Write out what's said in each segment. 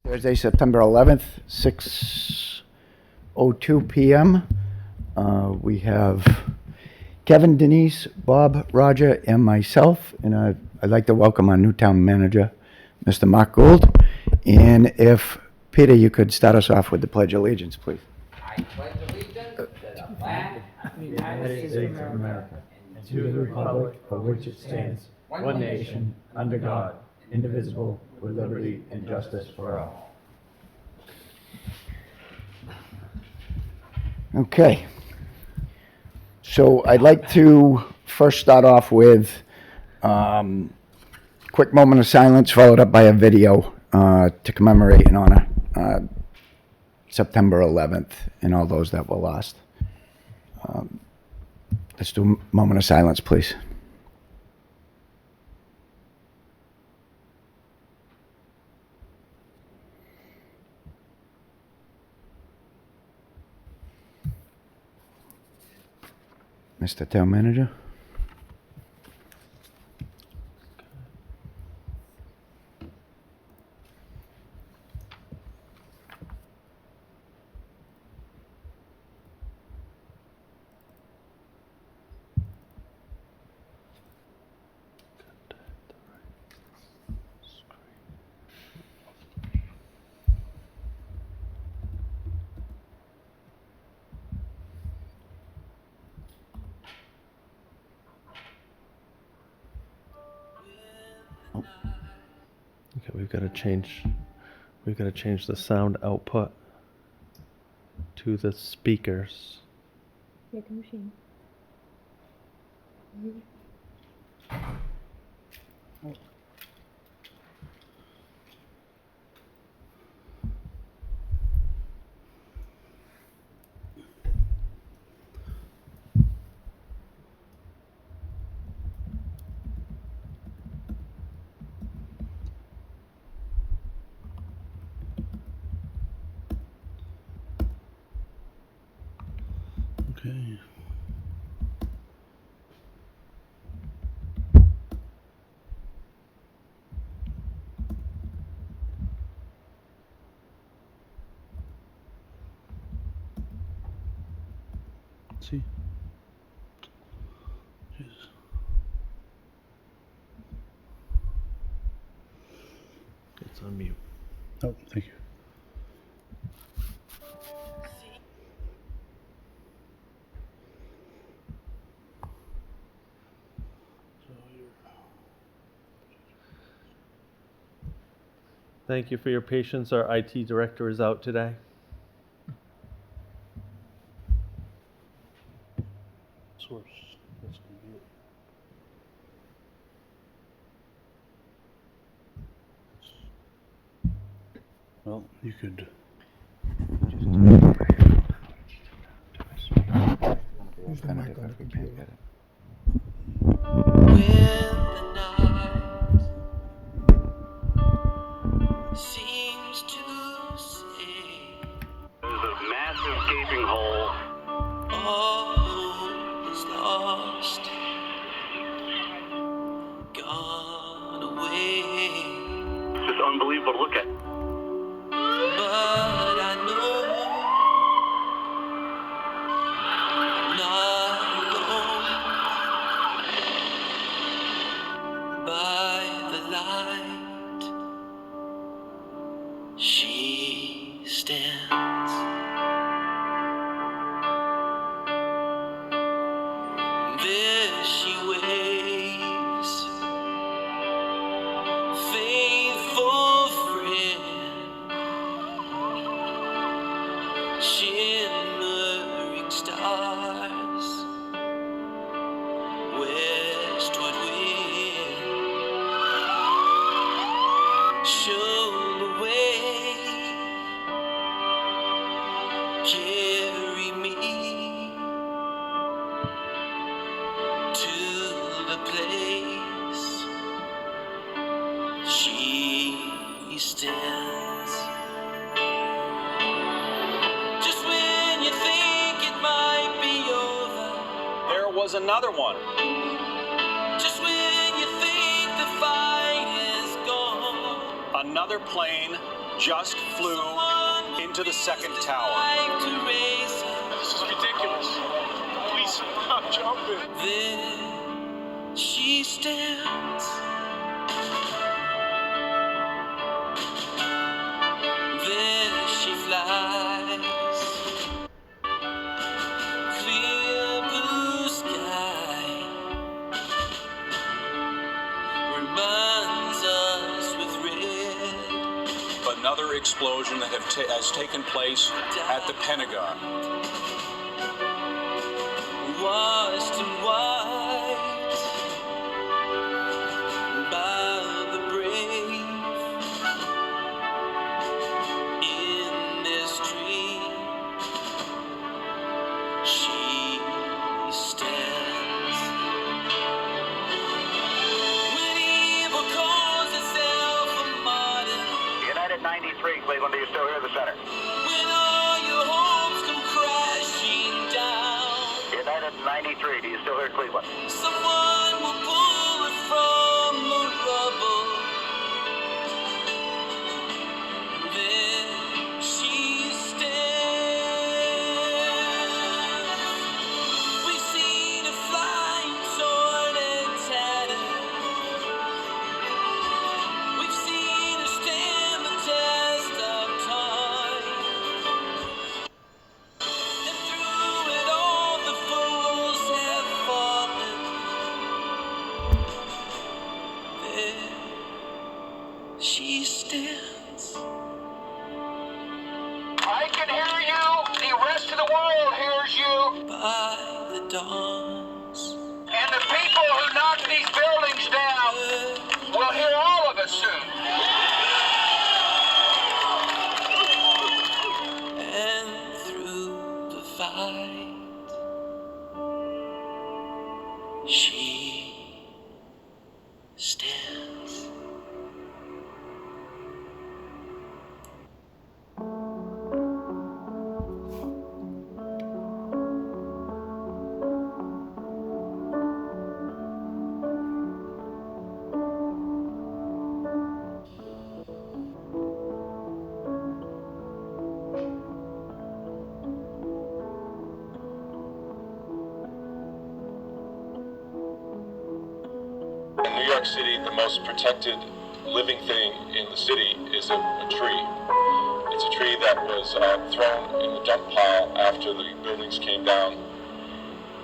Thursday, September 11th, 6:02 p.m. We have Kevin, Denise, Bob, Roger, and myself, and I'd like to welcome our new town manager, Mr. Mark Gould. And if, Peter, you could start us off with the Pledge of Allegiance, please. I pledge allegiance to the flag of the United States of America and to the republic for which it stands, one nation, under God, indivisible, with liberty and justice for all. Okay. So I'd like to first start off with quick moment of silence followed up by a video to commemorate and honor September 11th and all those that were lost. Let's do a moment of silence, please. Mr. Town Manager? Okay, we've got to change the sound output to the speakers. Yeah, the machine. Okay. See. Jeez. It's on mute. Oh, thank you. Thank you for your patience. Our IT director is out today. Source. That's gonna be it. Well, you could. Use the mic on the computer. When the night seems to say There's a massive gaping hole. all hope is lost, gone away. It's unbelievable to look at. But I know I'm not alone. By the light she stands. There she waves, faithful friend, shimmering stars, westward wind, show the way, carry me to the place she stands. Just when you think it might be over, There was another one. just when you think the fight is gone, Another plane just flew into the second tower. This is ridiculous. Please stop jumping. There she stands. There she flies. Clear blue sky reminds us with red. Another explosion that has taken place at the Pentagon. Washed in white by the brave in this dream. She stands. When evil calls itself a martyr. United 93, Cleveland, do you still hear the center? When all your hopes come crashing down. United 93, do you still hear Cleveland? Someone will pull it from the rubble. There she stands. We've seen her flying, torn and tattered. We've seen her stand the test of time. And through it all, the fools have fallen. There she stands. I can hear you. The rest of the world hears you. By the dawns. And the people who knock these buildings down will hear all of us soon. And through the fight, she stands. In New York City, the most protected living thing in the city is a tree. It's a tree that was thrown in the dump pile after the buildings came down.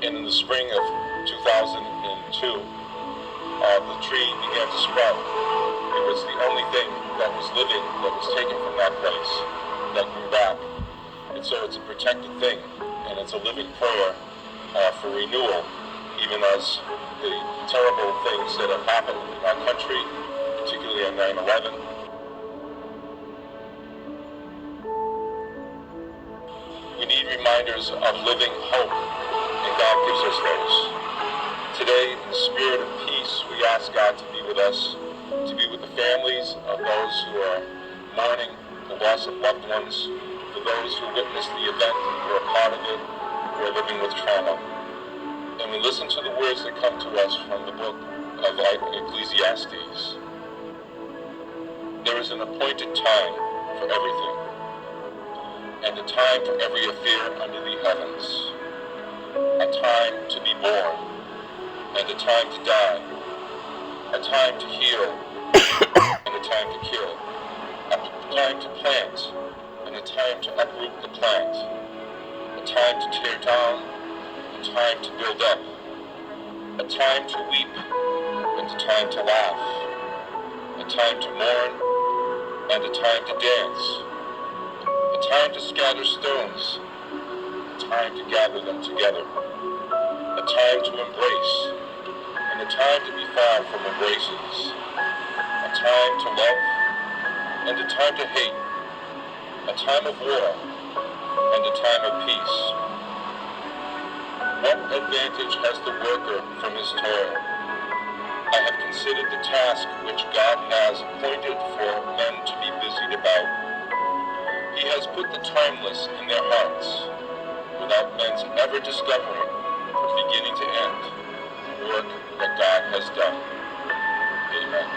And in the spring of 2002, the tree began to sprout. It was the only thing that was living that was taken from that place that grew back. And so it's a protected thing, and it's a living prayer for renewal, even as the terrible things that have happened in our country, particularly on 9/11. We need reminders of living hope, and God gives us those. Today, in the spirit of peace, we ask God to be with us, to be with the families of those who are mourning the loss of loved ones, for those who witnessed the event, who are part of it, who are living with trauma. And we listen to the words that come to us from the book of Ecclesiastes. There is an appointed time for everything, and a time for every affair under the heavens. A time to be born, and a time to die. A time to heal, and a time to kill. A time to plant, and a time to uproot the plant. A time to tear down, a time to build up. A time to weep, and a time to laugh. A time to mourn, and a time to dance. A time to scatter stones, a time to gather them together. A time to embrace, and a time to be far from embraces. A time to love, and a time to hate. A time of war, and a time of peace. What advantage has the worker from his toil? I have considered the task which God has appointed for men to be busied about. He has put the timeless in their hearts, without men's ever discovering, from beginning to end, the work that God has done. Amen.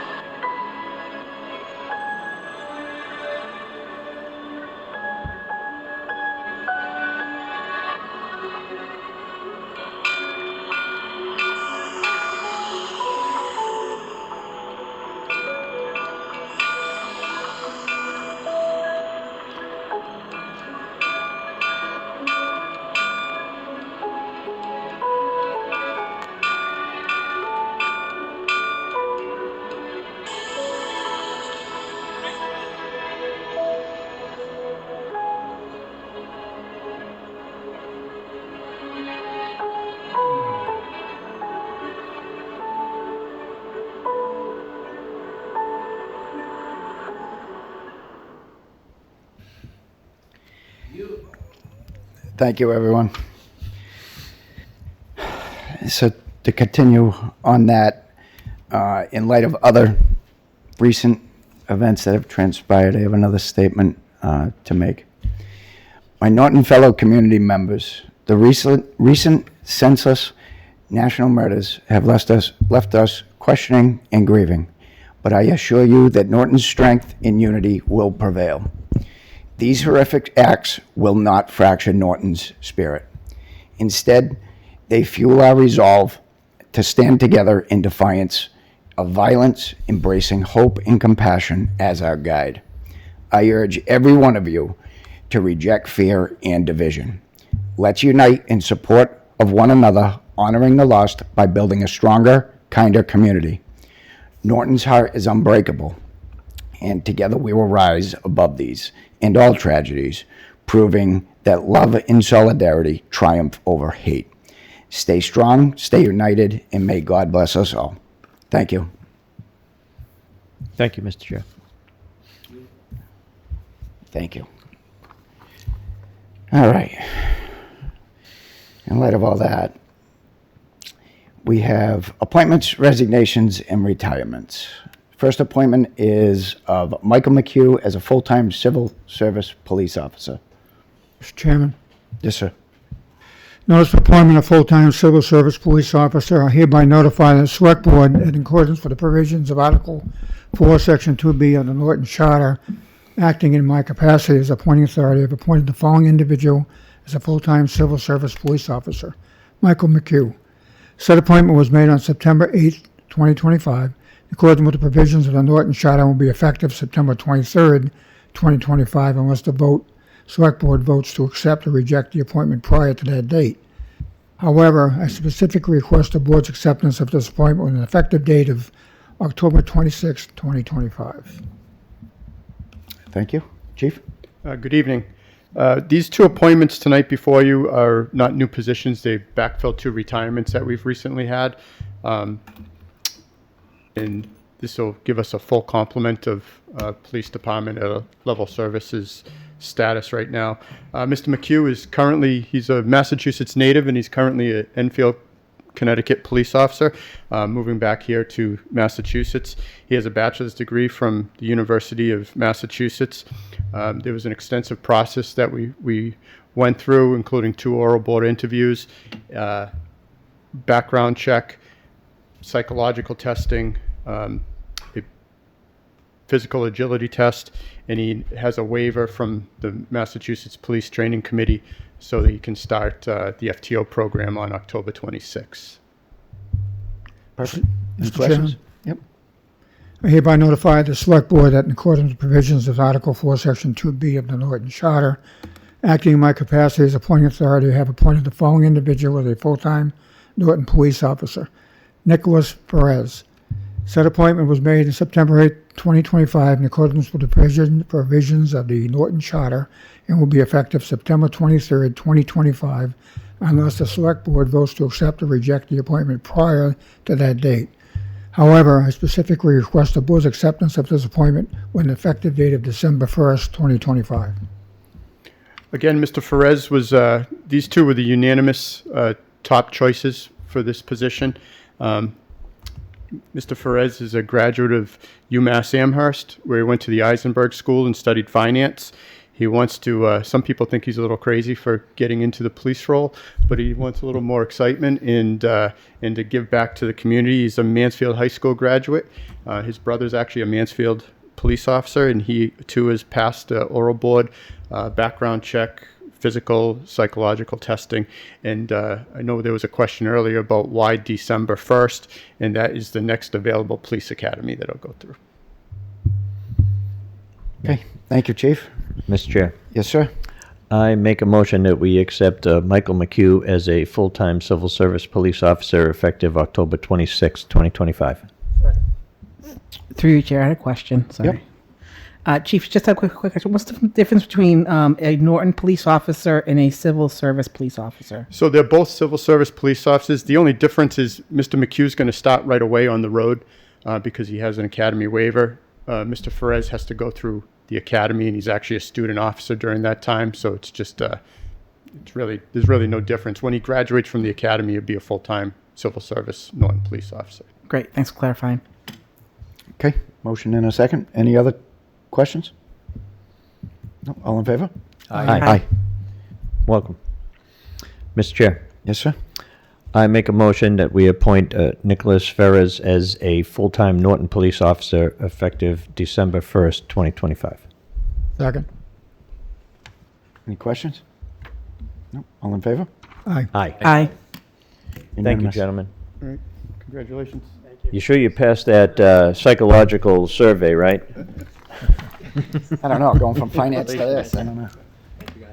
Thank you, everyone. So to continue on that, in light of other recent events that have transpired, I have another statement to make. My Norton fellow community members, the recent senseless national murders have left us questioning and grieving, but I assure you that Norton's strength and unity will prevail. These horrific acts will not fracture Norton's spirit. Instead, they fuel our resolve to stand together in defiance of violence, embracing hope and compassion as our guide. I urge every one of you to reject fear and division. Let's unite in support of one another, honoring the lost by building a stronger, kinder community. Norton's heart is unbreakable, and together we will rise above these and all tragedies, proving that love and solidarity triumph over hate. Stay strong, stay united, and may God bless us all. Thank you. Thank you, Mr. Chair. Thank you. All right. In light of all that, we have appointments, resignations, and retirements. First appointment is of Michael McHugh as a full-time civil service police officer. Mr. Chairman, Yes, sir. notice of appointment of full-time civil service police officer. I hereby notify the Select Board, in accordance with the provisions of Article 4, Section 2B of the Norton Charter, acting in my capacity as appointing authority, have appointed the following individual as a full-time civil service police officer: Michael McHugh. Said appointment was made on September 8, 2025. In accordance with the provisions of the Norton Charter, will be effective September 23rd, 2025, unless the Select Board votes to accept or reject the appointment prior to that date. However, I specifically request the Board's acceptance of this appointment with an effective date of October 26, 2025. Thank you. Chief? Good evening. These two appointments tonight before you are not new positions. They backfill two retirements that we've recently had. And this will give us a full complement of police department at a level services status right now. Mr. McHugh is currently, he's a Massachusetts native, and he's currently an Enfield, Connecticut police officer, moving back here to Massachusetts. He has a bachelor's degree from the University of Massachusetts. There was an extensive process that we went through, including 2 oral board interviews, background check, psychological testing, a physical agility test, and he has a waiver from the Massachusetts Police Training Committee so that he can start the FTO program on October 26th. Perfect. Any Mr. questions? Chairman? Yep. I hereby notify the Select Board that in accordance with provisions of Article 4, Section 2B of the Norton Charter, acting in my capacity as appointing authority, I have appointed the following individual as a full-time Norton police officer: Nicholas Perez. Said appointment was made in September 8, 2025, in accordance with the provisions of the Norton Charter, and will be effective September 23, 2025, unless the Select Board votes to accept or reject the appointment prior to that date. However, I specifically request the Board's acceptance of this appointment with an effective date of December 1st, 2025. Again, Mr. Perez was, these two were the unanimous top choices for this position. Mr. Perez is a graduate of UMass Amherst, where he went to the Eisenberg School and studied finance. He wants to, some people think he's a little crazy for getting into the police role, but he wants a little more excitement and to give back to the community. He's a Mansfield High School graduate. His brother's actually a Mansfield police officer, and he too has passed the oral board, background check, physical, psychological testing. And I know there was a question earlier about why December 1st, and that is the next available police academy that I'll go through. Okay. Thank you, Chief. Mr. Chair, Yes, sir. I make a motion that we accept Michael McHugh as a full-time civil service police officer effective October 26, 2025. Through you, Chair, I had a question. Sorry. Yep. Chief, just a quick question. What's the difference between a Norton police officer and a civil service police officer? So they're both civil service police officers. The only difference is Mr. McHugh's going to start right away on the road because he has an academy waiver. Mr. Perez has to go through the academy, and he's actually a student officer during that time. So it's just, there's really no difference. When he graduates from the academy, he'll be a full-time civil service Norton police officer. Great, thanks for clarifying. Okay, motion in a second. Any other questions? No, all in favor? Aye. Welcome. Mr. Chair, Yes, sir. I make a motion that we appoint Nicholas Ferrez as a full-time Norton police officer effective December 1st, 2025. Second. Any questions? No, all in favor? Aye. Aye. Aye. Thank you, Unanimous. gentlemen. All right, congratulations. You sure you passed that psychological survey, right? I don't know, going from finance to this, I don't know.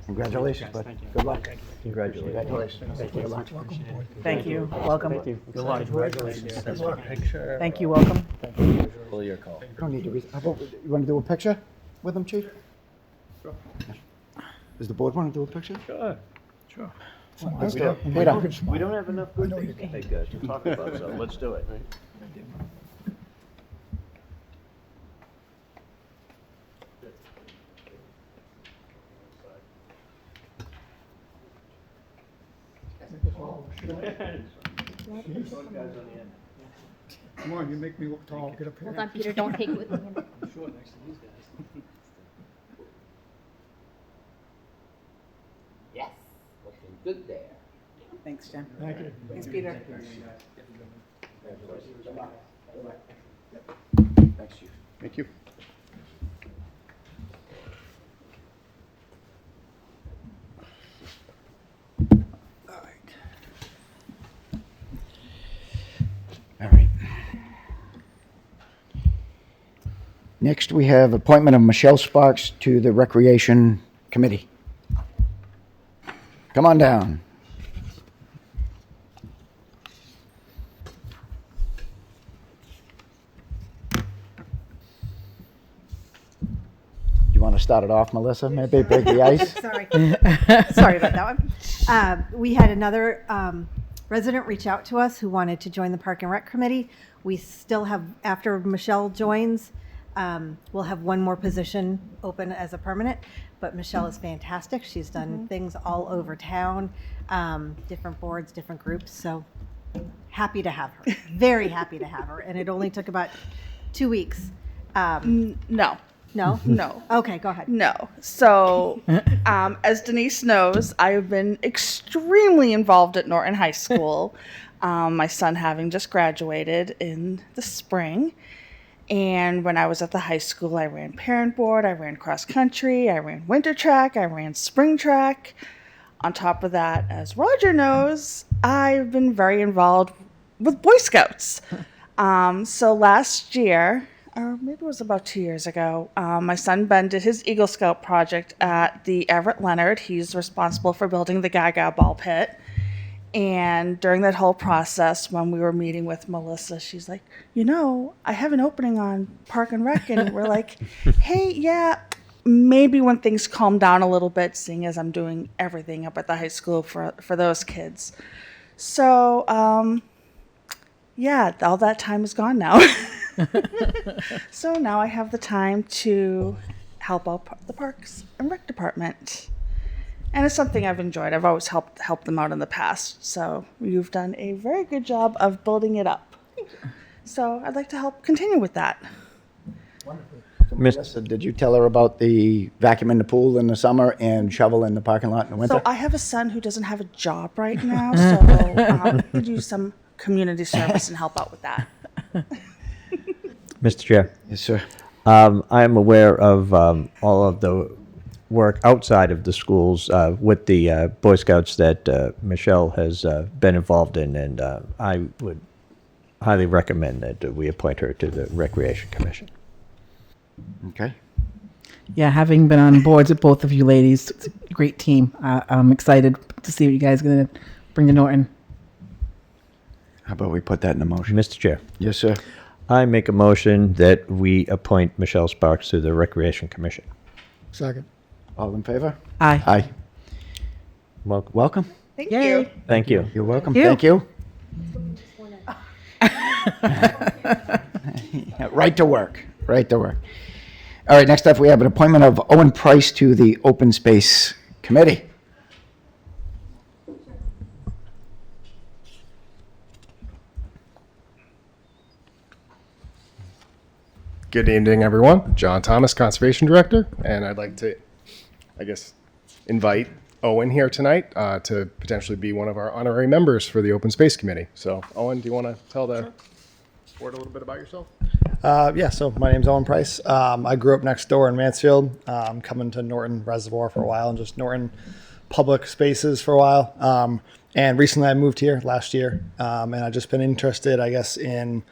Congratulations, bud. Good luck. Congratulations. Congratulations. Good luck. Thank you. Welcome. Good luck. Congratulations. Thank you. Welcome. You don't need to how about, you want to do a picture with him, Chief? Sure. Does the board want to do a picture? Sure. Let's do it. Wait up. We don't have enough good things to make to talk about, so let's do it. Come on, you make me look tall. Get up here. Hold on, Peter, don't take it with me. Yes, looking good there. Thanks, Jen. Thank you. Thanks, Peter. Thanks, Chief. Thank you. All right. Next, we have appointment of Michelle Sparks to the Recreation Committee. Come on down. You want to start it off, Melissa? Maybe break the ice? Sorry. Sorry about that one. We had another resident reach out to us who wanted to join the Park and Rec Committee. We still have, after Michelle joins, we'll have one more position open as a permanent, but Michelle is fantastic. She's done things all over town, different boards, different groups, so happy to have her. Very happy to have her, and it only took about 2 weeks. No. No? No. Okay, go ahead. No. So, as Denise knows, I have been extremely involved at Norton High School. My son having just graduated in the spring. And when I was at the high school, I ran parent board, I ran cross country, I ran winter track, I ran spring track. On top of that, as Roger knows, I've been very involved with Boy Scouts. So last year, or maybe it was about 2 years ago, my son Ben did his Eagle Scout project at the Everett Leonard. He's responsible for building the Gaga ball pit. And during that whole process, when we were meeting with Melissa, she's like, you know, I have an opening on Park and Rec. And we're like, hey, yeah, maybe when things calm down a little bit, seeing as I'm doing everything up at the high school for those kids. So, yeah, all that time is gone now. So now I have the time to help out the Parks and Rec department. And it's something I've enjoyed. I've always helped them out in the past. So you've done a very good job of building it up. So I'd like to help continue with that. Melissa, did you tell her about the vacuum in the pool in the summer and shovel in the parking lot in the winter? So I have a son who doesn't have a job right now. So I could do some community service and help out with that. Mr. Chair. Yes, sir. I am aware of all of the work outside of the schools with the Boy Scouts that Michelle has been involved in, and I would highly recommend that we appoint her to the Recreation Commission. Okay. Yeah, having been on boards with both of you ladies, it's a great team. I'm excited to see what you guys are going to bring to Norton. How about we put that in a motion? Mr. Chair. Yes, sir. I make a motion that we appoint Michelle Sparks to the Recreation Commission. Second. All in favor? Aye. Aye. Welcome. Welcome. Thank Yay. you. Thank you. You're welcome. Thank Thank you. Right to work. Right to work. All right, next up, we have an appointment of Owen Price to the Open Space Committee. Good evening, everyone. John Thomas, Conservation Director, and I'd like to, invite Owen here tonight to potentially be one of our honorary members for the Open Space Committee. So, Owen, do you want to tell the board a little bit about yourself? So my name's Owen Price. I grew up next door in Mansfield, coming to Norton Reservoir for a while and just Norton public spaces for a while. And recently I moved here last year, and I've just been interested, in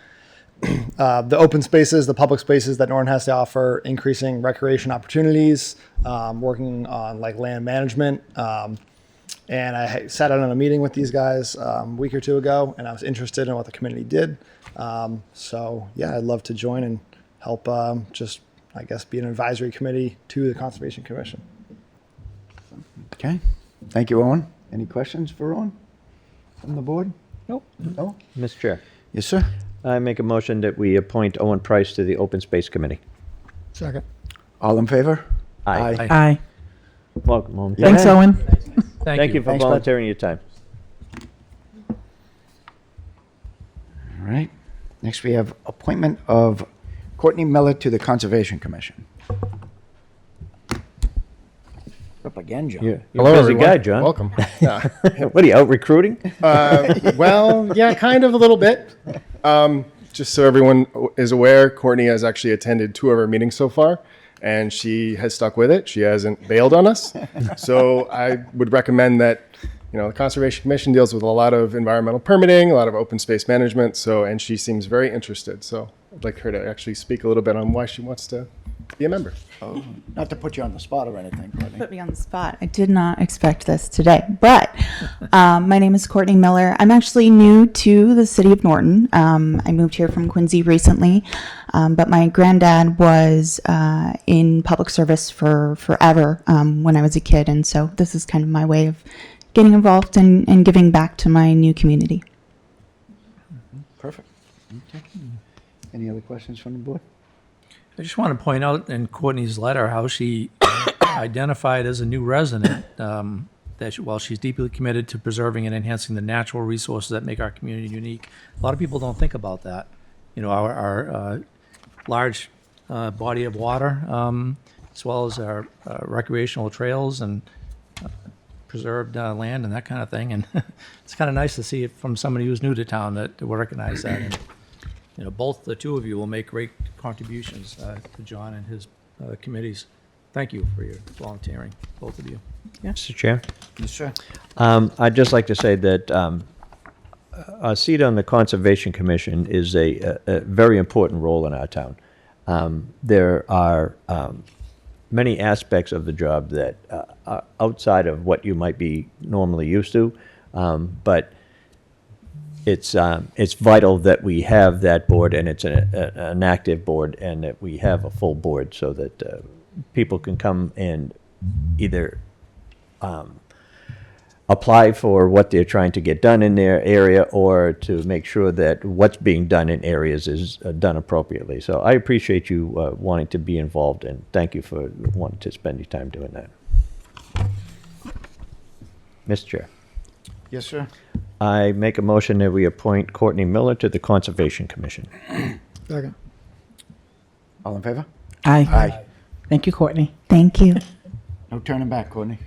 the open spaces, the public spaces that Norton has to offer, increasing recreation opportunities, working on land management. And I sat down on a meeting with these guys a week or two ago, and I was interested in what the community did. I'd love to join and help be an advisory committee to the Conservation Commission. Okay. Thank you, Owen. Any questions for Owen from the board? Nope. No? Mr. Chair, Yes, sir. I make a motion that we appoint Owen Price to the Open Space Committee. Second. All in favor? Aye. Aye. Welcome, Owen. Thanks, Owen. Thank you for Thanks, bud. volunteering your time. All right. Next, we have appointment of Courtney Miller to the Conservation Commission. Up again, John. You're Hello, a busy everyone. guy, John. Welcome. Yeah. What are you out recruiting? Kind of a little bit. Just so everyone is aware, Courtney has actually attended 2 of our meetings so far, and she has stuck with it. She hasn't bailed on us. So I would recommend that, the Conservation Commission deals with a lot of environmental permitting, a lot of open space management, and she seems very interested. So I'd like her to actually speak a little bit on why she wants to be a member. Oh, not to put you on the spot or anything, Courtney. Put me on the spot. I did not expect this today, but my name is Courtney Miller. I'm actually new to the city of Norton. I moved here from Quincy recently, but my granddad was in public service for forever when I was a kid, and so this is kind of my way of getting involved and giving back to my new community. Perfect. Okay. Any other questions from the board? I just want to point out in Courtney's letter how she identified as a new resident that while she's deeply committed to preserving and enhancing the natural resources that make our community unique, a lot of people don't think about that. Our large body of water, as well as our recreational trails and preserved land and that kind of thing. And it's kind of nice to see it from somebody who's new to town that will recognize that. And, both the two of you will make great contributions to John and his committees. Thank you for your volunteering, both of you. Mr. Chair? Yes, sir. I'd just like to say that a seat on the Conservation Commission is a very important role in our town. There are many aspects of the job that are outside of what you might be normally used to, but it's vital that we have that board, and it's an active board, and that we have a full board so that people can come and either apply for what they're trying to get done in their area, or to make sure that what's being done in areas is done appropriately. So I appreciate you wanting to be involved, and thank you for wanting to spend your time doing that. Mr. Chair. Yes, sir. I make a motion that we appoint Courtney Miller to the Conservation Commission. Second. All in favor? Aye. Aye. Thank you, Courtney. Thank you. No turning back, Courtney.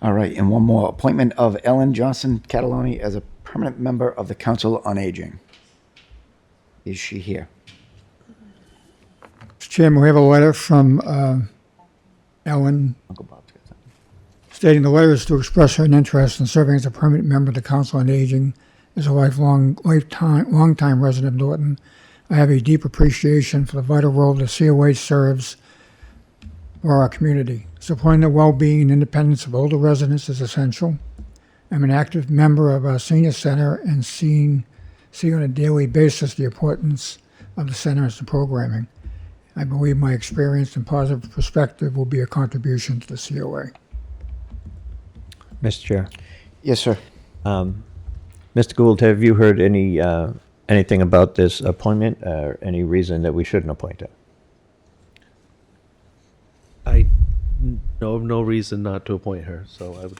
All right, and one more. Appointment of Ellen Johnson Cataloni as a permanent member of the Council on Aging. Is she here? Mr. Chairman, we have a letter from Ellen Uncle Bob's got something. stating the letter is to express her interest in serving as a permanent member of the Council on Aging. As a longtime resident of Norton, I have a deep appreciation for the vital role the COA serves for our community. Supporting the well-being and independence of older residents is essential. I'm an active member of our senior center and see on a daily basis the importance of the center and the programming. I believe my experience and positive perspective will be a contribution to the COA. Mr. Chair. Yes, sir. Mr. Gould, have you heard any anything about this appointment or any reason that we shouldn't appoint him? I know of no reason not to appoint her, so I would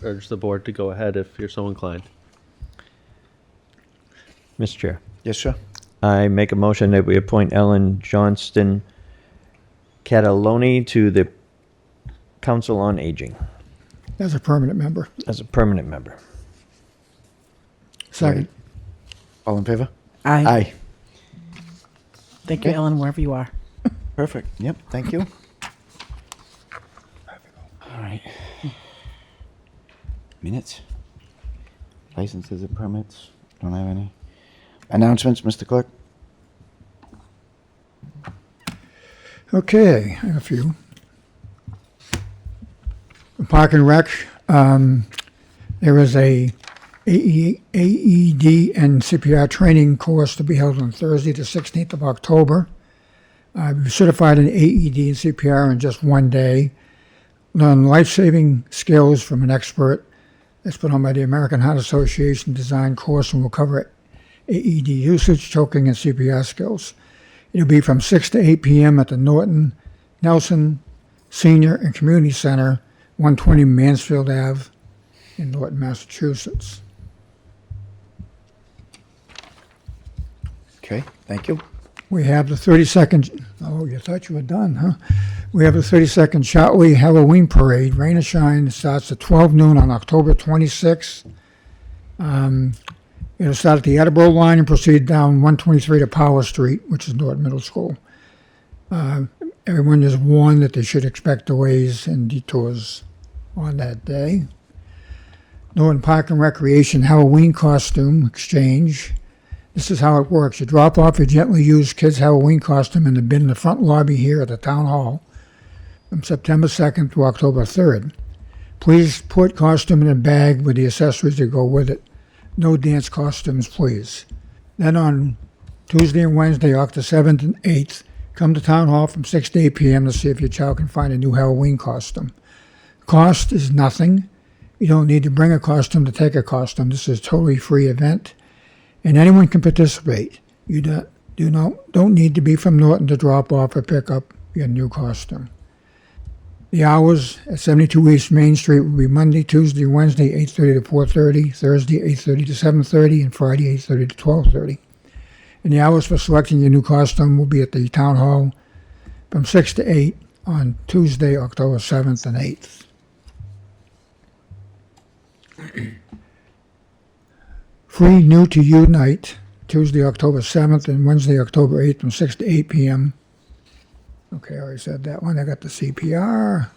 urge the board to go ahead if you're so inclined. Mr. Chair, Yes, sir. I make a motion that we appoint Ellen Johnston Cataloni to the Council on Aging As a permanent member. as a permanent member. Second. All in favor? Aye. Aye. Thank you, Okay. Ellen, wherever you are. Perfect. Yep, thank you. All right. Minutes? Licenses and permits? Don't have any. Announcements, Mr. Clerk? Okay, I have a few. Park and Rec, there is a AED and CPR training course to be held on Thursday, the 16th of October. I've certified in AED and CPR in just one day. Learn life-saving skills from an expert. It's put on by the American Heart Association design course and will cover AED usage, choking, and CPR skills. It'll be from 6 to 8 p.m. at the Norton Nelson Senior and Community Center, 120 Mansfield Ave in Norton, Massachusetts. Okay, thank you. We have the 32nd, oh, you thought you were done, huh? We have the 32nd Shotley Halloween Parade, rain or shine. It starts at 12 noon on October 26th. It'll start at the Attleboro line and proceed down 123 to Power Street, which is Norton Middle School. Everyone is warned that they should expect delays and detours on that day. Norton Park and Recreation Halloween Costume Exchange. This is how it works. You drop off your gently used kid's Halloween costume in the bin in the front lobby here at the Town Hall from September 2nd to October 3rd. Please put costume in a bag with the accessories that go with it. No dance costumes, please. Then on Tuesday and Wednesday, October 7th and 8th, come to Town Hall from 6 to 8 p.m. to see if your child can find a new Halloween costume. Cost is nothing. You don't need to bring a costume to take a costume. This is a totally free event, and anyone can participate. You don't need to be from Norton to drop off or pick up your new costume. The hours at 72 East Main Street will be Monday, Tuesday, Wednesday, 8:30 to 4:30, Thursday, 8:30 to 7:30, and Friday, 8:30 to 12:30. And the hours for selecting your new costume will be at the Town Hall from 6 to 8 on Tuesday, October 7th and 8th. Free New to You Night, Tuesday, October 7th and Wednesday, October 8th from 6 to 8 p.m. Okay, I already said that one. I got the CPR.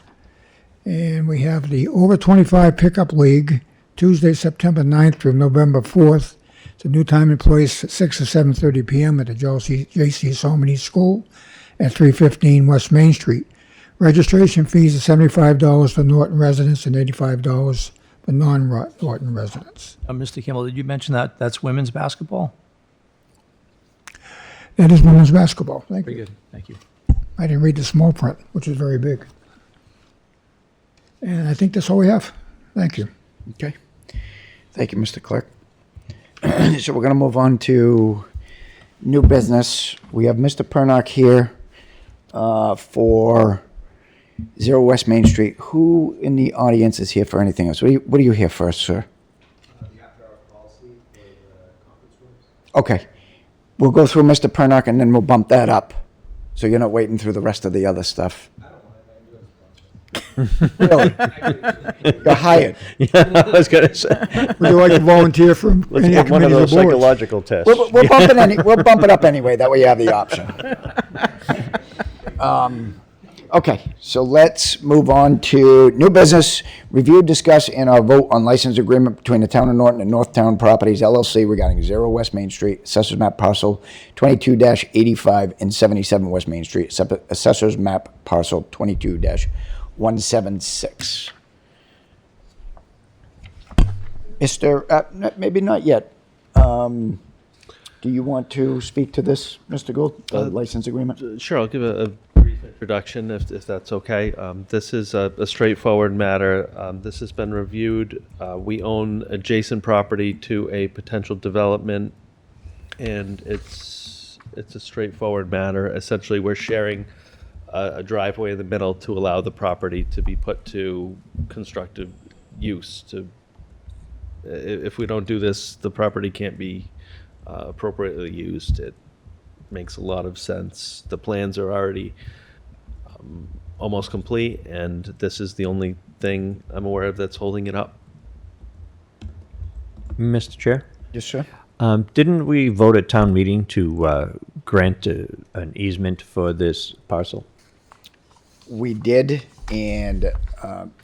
And we have the Over 25 Pickup League, Tuesday, September 9th through November 4th. It's a new time and place at 6 to 7:30 p.m. at the J.C. Somany School at 315 West Main Street. Registration fees are $75 for Norton residents and $85 for non-Norton residents. Mr. Kimball, did you mention that that's women's basketball? That is women's basketball. Thank Very you. good. Thank you. I didn't read the small print, which is very big. And I think that's all we have. Thank you. Okay. Thank you, Mr. Clerk. So we're going to move on to new business. We have Mr. Pernock here for 0 West Main Street. Who in the audience is here for anything else? What are you here for, sir? Okay. We'll go through Mr. Pernock and then we'll bump that up. So you're not waiting through the rest of the other stuff. Really? You're hired. Yeah, I was going to say. Would you like to volunteer for Let's any get one of committees those or boards? psychological tests. We'll bump it up anyway. That way you have the option. Okay, so let's move on to new business. Review, discuss, and our vote on license agreement between the Town of Norton and Northtown Properties LLC regarding 0 West Main Street, Assessors Map Parcel 22-85 and 77 West Main Street, Assessors Map Parcel 22-176. Mr. Maybe not yet. Do you want to speak to this, Mr. Gould, the license agreement? Sure, I'll give a brief introduction if that's okay. This is a straightforward matter. This has been reviewed. We own adjacent property to a potential development and it's a straightforward matter. Essentially, we're sharing a driveway in the middle to allow the property to be put to constructive use. If we don't do this, the property can't be appropriately used. It makes a lot of sense. The plans are already almost complete, and this is the only thing I'm aware of that's holding it up. Mr. Chair? Yes, sir. Didn't we vote at town meeting to grant an easement for this parcel? We did, and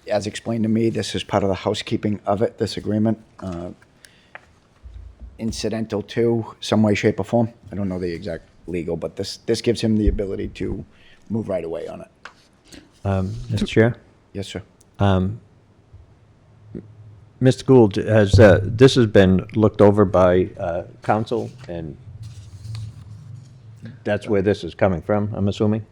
as explained to me, this is part of the housekeeping of it, this agreement. Incidental to some way, shape, or form. I don't know the exact legal, but this gives him the ability to move right away on it. Mr. Chair? Yes, sir. Mr. Gould, this has been looked over by council, and that's where this is coming from, I'm assuming?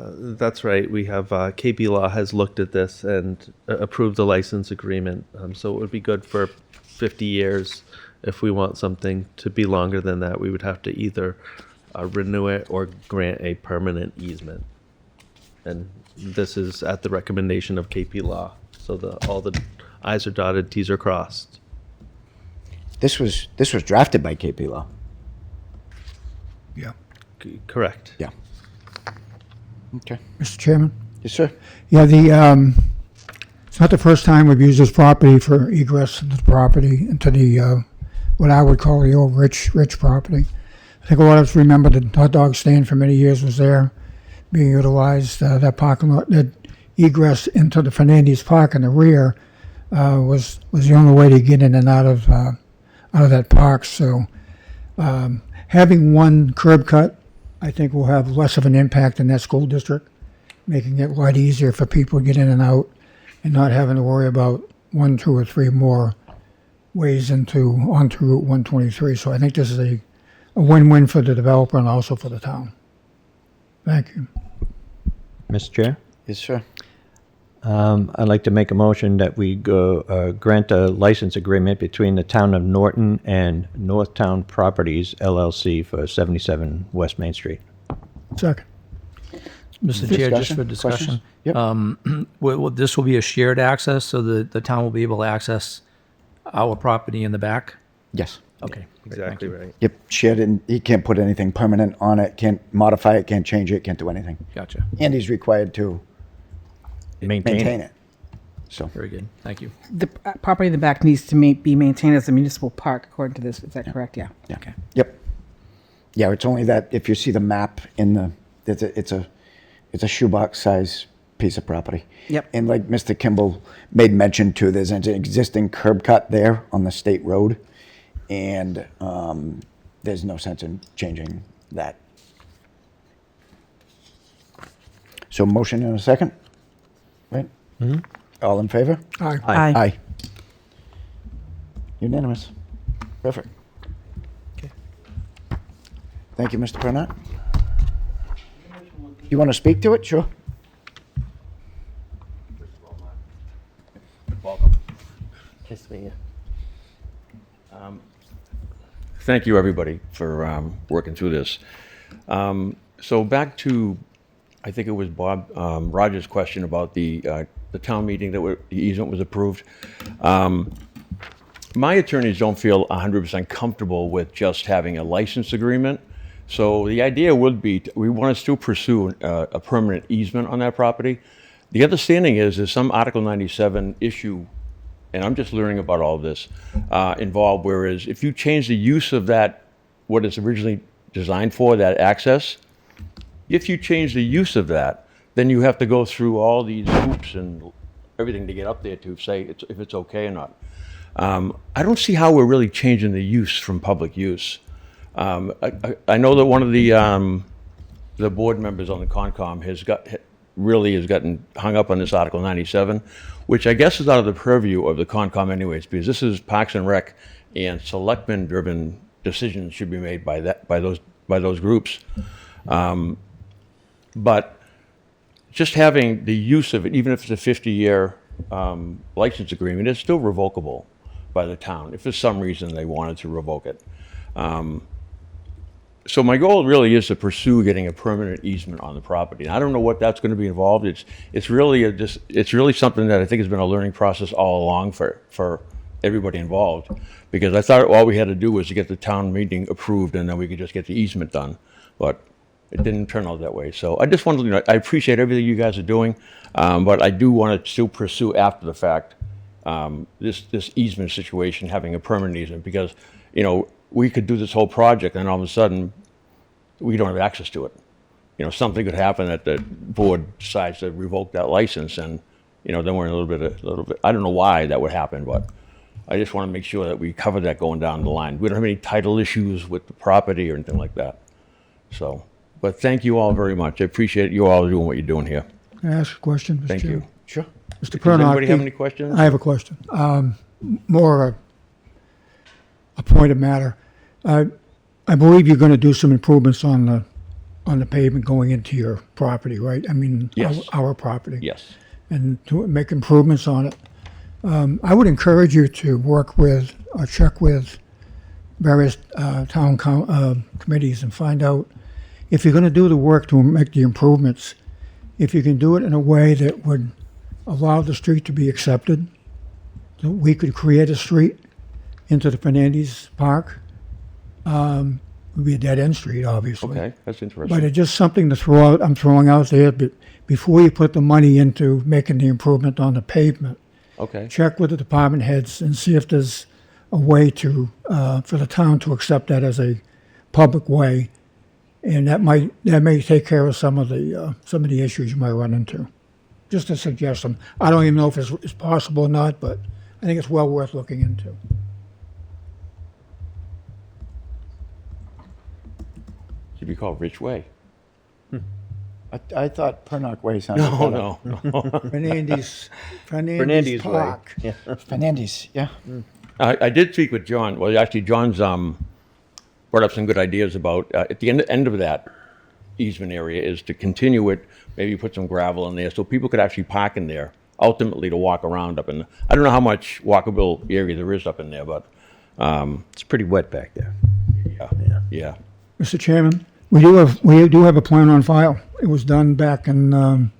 That's right. We have KP Law has looked at this and approved the license agreement. So it would be good for 50 years. If we want something to be longer than that, we would have to either renew it or grant a permanent easement. And this is at the recommendation of KP Law. So all the I's are dotted, T's are crossed. This was drafted by KP Law. Yeah. Correct. Yeah. Okay. Mr. Chairman? Yes, sir. Yeah, it's not the first time we've used this property for egress into the property, into the, what I would call the old rich property. I think a lot of us remember the hot dog stand for many years was there, being utilized. That parking lot, that egress into the Fernandez Park in the rear was the only way to get in and out of that park. So having one curb cut, I think, will have less of an impact in that school district, making it a lot easier for people to get in and out and not having to worry about 1, 2, or 3 more ways onto Route 123. So I think this is a win-win for the developer and also for the town. Thank you. Mr. Chair? Yes, sir. I'd like to make a motion that we grant a license agreement between the town of Norton and Northtown Properties LLC for 77 West Main Street. Second. Mr. Chair, just for discussion, this will be a shared access, so the town will be able to access our property in the back? Yes. Okay. Exactly right. Yep, shared, and he can't put anything permanent on it, can't modify it, can't change it, can't do anything. Gotcha. And he's required to maintain it. So Very good. Thank you. The property in the back needs to be maintained as a municipal park, according to this. Is that correct? Yeah. Yeah. Okay. Yep. Yeah, it's only that if you see the map in the, it's a shoebox size piece of property. Yep. And like Mr. Kimball made mention to, there's an existing curb cut there on the state road, and there's no sense in changing that. So motion in a second, right? Mm-hmm. All in favor? Aye. Aye. Aye. Unanimous. Perfect. Okay. Thank you, Mr. Pernat. You want to speak to it? Sure. Welcome. Nice to meet you. Thank you, everybody, for working through this. So back to, I think it was Bob Rogers' question about the town meeting that the easement was approved. My attorneys don't feel 100% comfortable with just having a license agreement. So the idea would be, we want to still pursue a permanent easement on that property. The understanding is there's some Article 97 issue, and I'm just learning about all of this, involved, whereas if you change the use of that, what it's originally designed for, that access, if you change the use of that, then you have to go through all these hoops and everything to get up there to say if it's okay or not. I don't see how we're really changing the use from public use. I know that one of the board members on the Concom has gotten hung up on this Article 97, which I guess is out of the purview of the Concom anyways, because this is Parks and Rec, and selectmen-driven decisions should be made by those groups. But just having the use of it, even if it's a 50-year license agreement, it's still revocable by the town if for some reason they wanted to revoke it. So my goal really is to pursue getting a permanent easement on the property. And I don't know what that's going to be involved. It's really it's really something that I think has been a learning process all along for everybody involved. Because I thought all we had to do was to get the town meeting approved and then we could just get the easement done. But it didn't turn out that way. So I just wanted to, I appreciate everything you guys are doing, but I do want to still pursue after the fact this easement situation, having a permanent easement, because, you know, we could do this whole project and all of a sudden we don't have access to it. You know, something could happen that the board decides to revoke that license, and, you know, then we're in a little bit, I don't know why that would happen, but I just want to make sure that we cover that going down the line. We don't have any title issues with the property or anything like that. So, but thank you all very much. I appreciate you all doing what you're doing here. Can I ask a question, Mr. Thank Chair? you. Sure. Mr. Does Pernock, anybody have any questions? I have a question. More a point of matter. I believe you're going to do some improvements on the pavement going into your property, right? I mean, Yes. our property. Yes. And to make improvements on it. I would encourage you to work with or check with various town committees and find out if you're going to do the work to make the improvements, if you can do it in a way that would allow the street to be accepted. So we could create a street into the Fernandez Park. It would be a dead-end street, obviously. Okay, that's interesting. But it's just something to throw out. I'm throwing out there, but before you put the money into making the improvement on the pavement, Okay. check with the department heads and see if there's a way to for the town to accept that as a public way, and that may take care of some of the issues you might run into. Just a suggestion. I don't even know if it's possible or not, but I think it's well worth looking into. Should be called Rich Way. I thought Pernock Way sounded No, better. no. Fernandez Fernandez Way. Park. Yeah. Fernandez, yeah. I did speak with John. Well, actually, John's brought up some good ideas about at the end of that easement area is to continue it, maybe put some gravel in there so people could actually park in there, ultimately to walk around up in. I don't know how much walkable area there is up in there, but It's pretty wet back there. yeah. Mr. Chairman, we do have a plan on file. It was done back in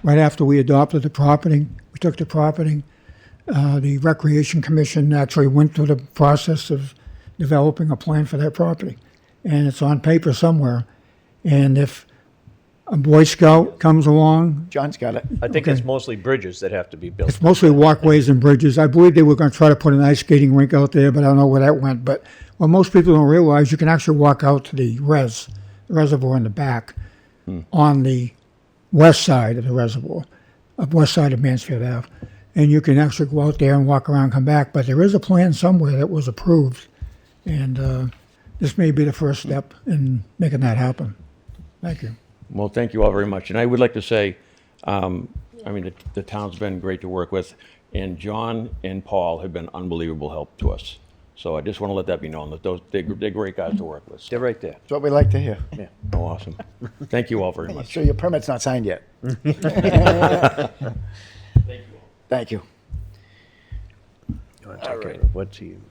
right after we adopted the property. We took the property. The Recreation Commission actually went through the process of developing a plan for that property, and it's on paper somewhere. And if a Boy Scout comes along, John's got it. I think it's mostly bridges that have to be built. it's mostly walkways and bridges. I believe they were going to try to put an ice skating rink out there, but I don't know where that went. But what most people don't realize, you can actually walk out to the reservoir in the back on the west side of the reservoir, west side of Mansfield Ave. And you can actually go out there and walk around, come back. But there is a plan somewhere that was approved, and this may be the first step in making that happen. Thank you. Well, thank you all very much. And I would like to say, I mean, the town's been great to work with, and John and Paul have been unbelievable help to us. So I just want to let that be known that they're great guys to work with. They're right there. That's what we like to hear. Yeah. Oh, awesome. Thank you all very much. So your permit's not signed yet. Thank you. You want to take care of what's you?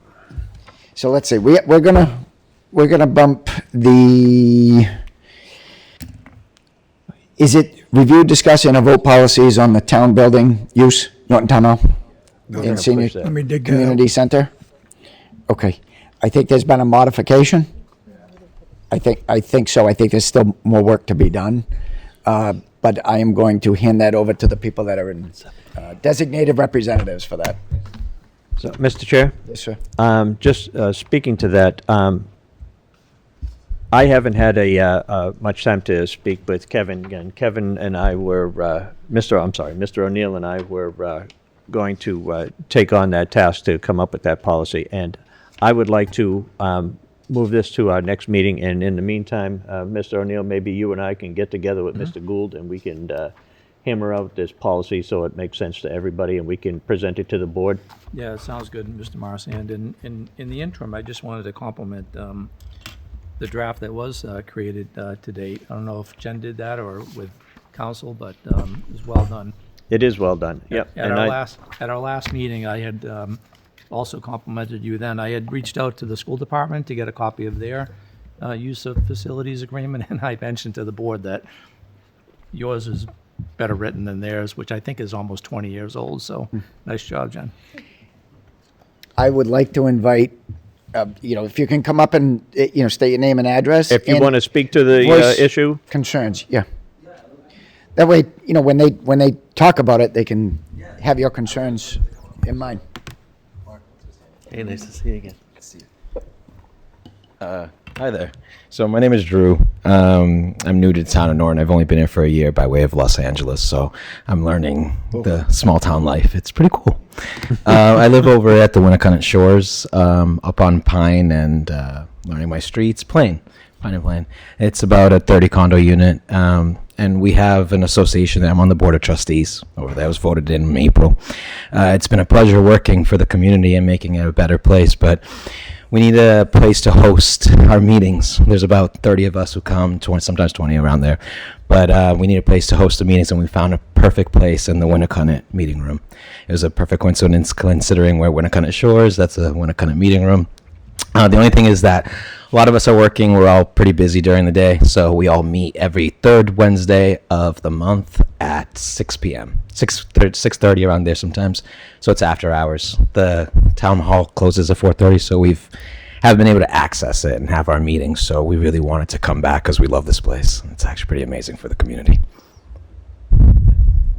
So let's see. We're gonna bump the. Is it review, discuss, and a vote policies on the town building use, Norton Town Hall, gonna and senior push that. Let me dig that community out. center? Okay, I think there's been a modification. I think so. I think there's still more work to be done, but I am going to hand that over to the people that are in designated representatives for that. So, Mr. Chair? Yes, sir. Just speaking to that, I haven't had much time to speak with Kevin. Again, Kevin and I were, Mr. O'Neill and I were going to take on that task to come up with that policy. And I would like to move this to our next meeting. And in the meantime, Mr. O'Neill, maybe you and I can get together with Mr. Gould and we can hammer out this policy so it makes sense to everybody and we can present it to the board. Yeah, it sounds good, Mr. Marsand. And in the interim, I just wanted to compliment the draft that was created to date. I don't know if Jen did that or with council, but it was well done. It is well done. Yep. At our last meeting, I had also complimented you then. I had reached out to the school department to get a copy of their use of facilities agreement, and I mentioned to the board that yours is better written than theirs, which I think is almost 20 years old, so nice job, Jen. I would like to invite, if you can come up and, state your name and address. If you and want to speak to the voice issue. Concerns, yeah. That way, when they talk about it, they can have your concerns in mind. Hey, nice to see you again. Hi there. So my name is Drew. I'm new to the town of Norton. I've only been here for a year by way of Los Angeles, so I'm learning the small town life. It's pretty cool. I live over at the Winnacunnet Shores, up on Pine, and learning my streets. Pine and Plain. It's about a 30 condo unit, and we have an association that I'm on the board of trustees over there. I was voted in April. It's been a pleasure working for the community and making it a better place, but we need a place to host our meetings. There's about 30 of us who come, 20, sometimes 20 around there. But we need a place to host the meetings, and we found a perfect place in the Winnacunnet meeting room. It was a perfect coincidence considering we're Winnacunnet Shores. That's a Winnacunnet meeting room. The only thing is that a lot of us are working. We're all pretty busy during the day, so we all meet every third Wednesday of the month at 6 p.m. 6:30 around there sometimes. So it's after hours. The town hall closes at 4:30, so haven't been able to access it and have our meetings. So we really wanted to come back because we love this place. It's actually pretty amazing for the community.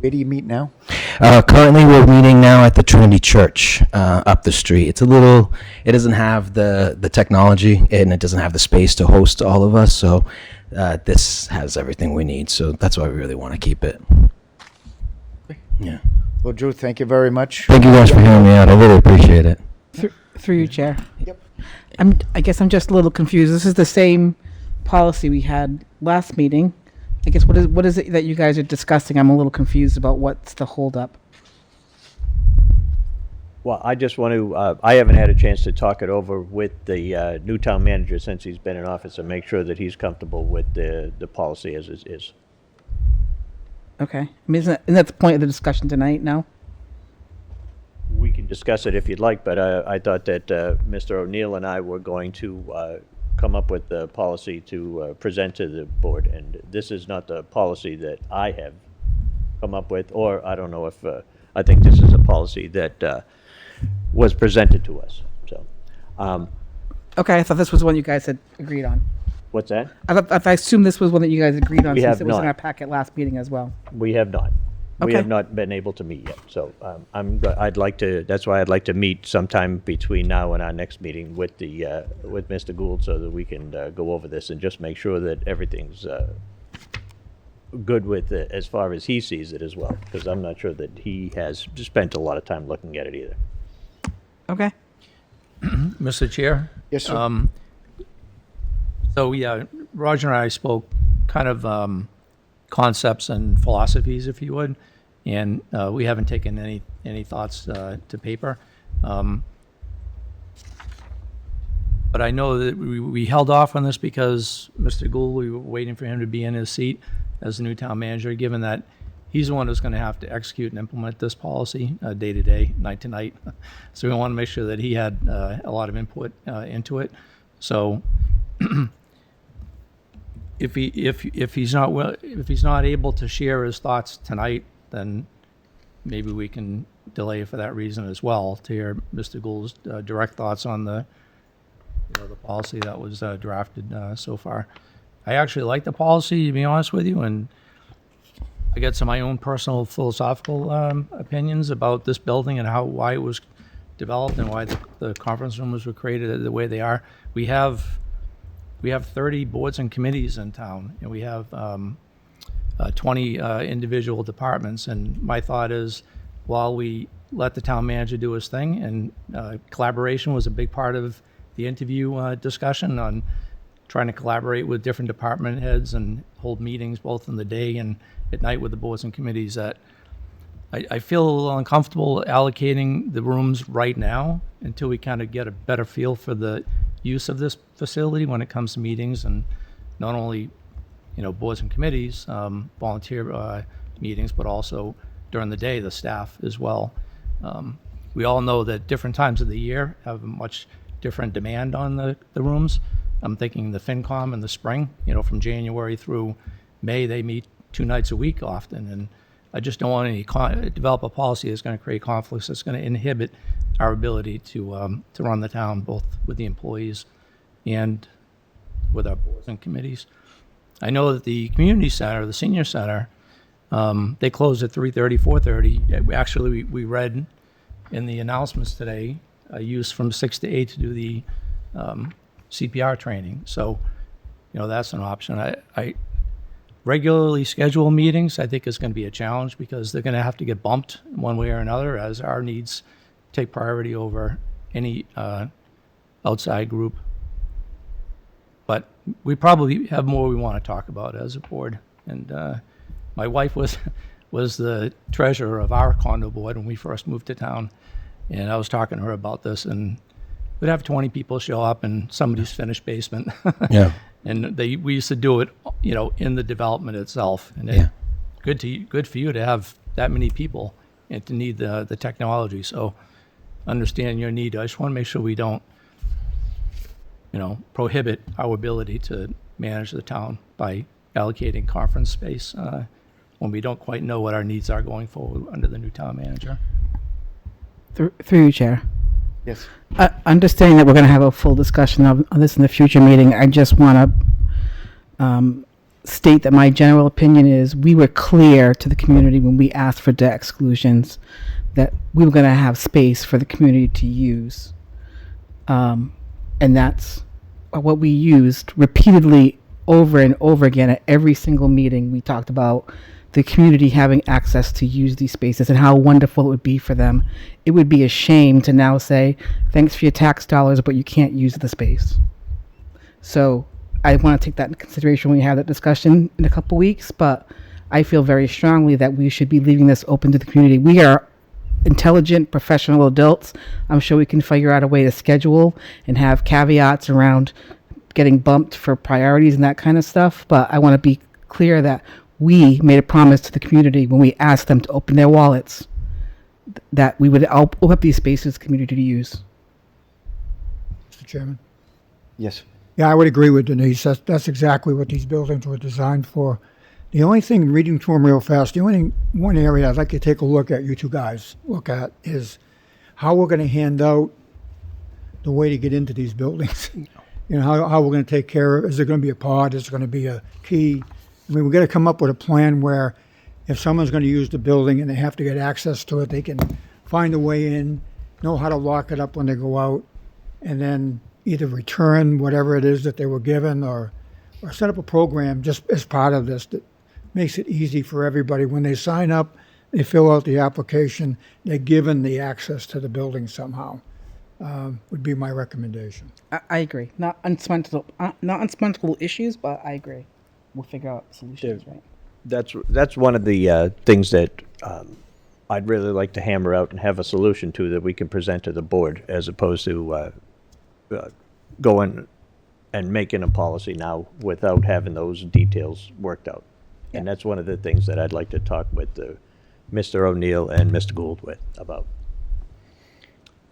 Where do you meet now? Currently, we're meeting now at the Trinity Church up the street. It doesn't have the technology, and it doesn't have the space to host all of us. So this has everything we need. So that's why we really want to keep it. Yeah. Well, Drew, thank you very much. Thank you guys for hearing me out. I really appreciate it. Through you, Chair. Yep. I guess I'm just a little confused. This is the same policy we had last meeting. I guess what is it that you guys are discussing? I'm a little confused about what's the holdup. Well, I just want to, I haven't had a chance to talk it over with the new town manager since he's been in office and make sure that he's comfortable with the policy as it is. Okay. I mean, isn't that the point of the discussion tonight now? We can discuss it if you'd like, but I thought that Mr. O'Neill and I were going to come up with the policy to present to the board, and this is not the policy that I have come up with, or I don't know if, I think this is a policy that was presented to us, so. Okay, I thought this was one you guys had agreed on. What's that? I assumed this was one that you guys agreed on We since have it was in not. our packet last meeting as well. We have not. We Okay. have not been able to meet yet, so I'd like to, that's why I'd like to meet sometime between now and our next meeting with with Mr. Gould so that we can go over this and just make sure that everything's good with it as far as he sees it as well, because I'm not sure that he has spent a lot of time looking at it either. Okay. Mr. Chair? Yes, sir. So, yeah, Roger and I spoke kind of concepts and philosophies, if you would, and we haven't taken any thoughts to paper. But I know that we held off on this because Mr. Gould, we were waiting for him to be in his seat as the new town manager, given that he's the one who's going to have to execute and implement this policy day to day, night to night. So we want to make sure that he had a lot of input into it. So if he's not able to share his thoughts tonight, then maybe we can delay for that reason as well, to hear Mr. Gould's direct thoughts on the policy that was drafted so far. I actually like the policy, to be honest with you, and I got some of my own personal philosophical opinions about this building and why it was developed and why the conference rooms were created the way they are. We have 30 boards and committees in town, and we have 20 individual departments. And my thought is, while we let the town manager do his thing, and collaboration was a big part of the interview discussion on trying to collaborate with different department heads and hold meetings both in the day and at night with the boards and committees, that I feel a little uncomfortable allocating the rooms right now until we kind of get a better feel for the use of this facility when it comes to meetings, and not only, boards and committees, volunteer meetings, but also during the day, the staff as well. We all know that different times of the year have a much different demand on the rooms. I'm thinking the FinCom in the spring, from January through May, they meet 2 nights a week often. And I just don't want to develop a policy that's going to create conflicts, that's going to inhibit our ability to run the town, both with the employees and with our boards and committees. I know that the community center, the senior center, they close at 3:30, 4:30. Actually, we read in the announcements today, use from 6 to 8 to do the CPR training. So, that's an option. I regularly schedule meetings, I think is going to be a challenge because they're going to have to get bumped one way or another as our needs take priority over any outside group. But we probably have more we want to talk about as a board. And my wife was the treasurer of our condo board when we first moved to town. And I was talking to her about this, and we'd have 20 people show up in somebody's finished basement. Yeah. And we used to do it, in the development itself. And good for you to have that many people and to need the technology. So understand your need. I just want to make sure we don't, prohibit our ability to manage the town by allocating conference space when we don't quite know what our needs are going forward under the new town manager. Through you, Chair. Yes. Understanding that we're going to have a full discussion on this in the future meeting, I just want to state that my general opinion is we were clear to the community when we asked for debt exclusions that we were going to have space for the community to use. And that's what we used repeatedly over and over again at every single meeting. We talked about the community having access to use these spaces and how wonderful it would be for them. It would be a shame to now say, thanks for your tax dollars, but you can't use the space. So I want to take that into consideration when we have that discussion in a couple weeks, but I feel very strongly that we should be leaving this open to the community. We are intelligent, professional adults. I'm sure we can figure out a way to schedule and have caveats around getting bumped for priorities and that kind of stuff. But I want to be clear that we made a promise to the community when we asked them to open their wallets that we would open up these spaces for the community to use. Mr. Chairman? Yes. Yeah, I would agree with Denise. That's exactly what these buildings were designed for. The only thing, reading through them real fast, one area I'd like to take a look at, you two guys look at, is how we're going to hand out the way to get into these buildings. How we're going to take care of, is there going to be a pod, is there going to be a key? I mean, we've got to come up with a plan where if someone's going to use the building and they have to get access to it, they can find a way in, know how to lock it up when they go out, and then either return whatever it is that they were given or set up a program just as part of this that makes it easy for everybody. When they sign up, they fill out the application, they're given the access to the building somehow, would be my recommendation. I agree. Not unspentable issues, but I agree. We'll figure out solutions, right? That's one of the things that I'd really like to hammer out and have a solution to that we can present to the board, as opposed to going and making a policy now without having those details worked out. And that's one of the things that I'd like to talk with Mr. O'Neill and Mr. Gould about.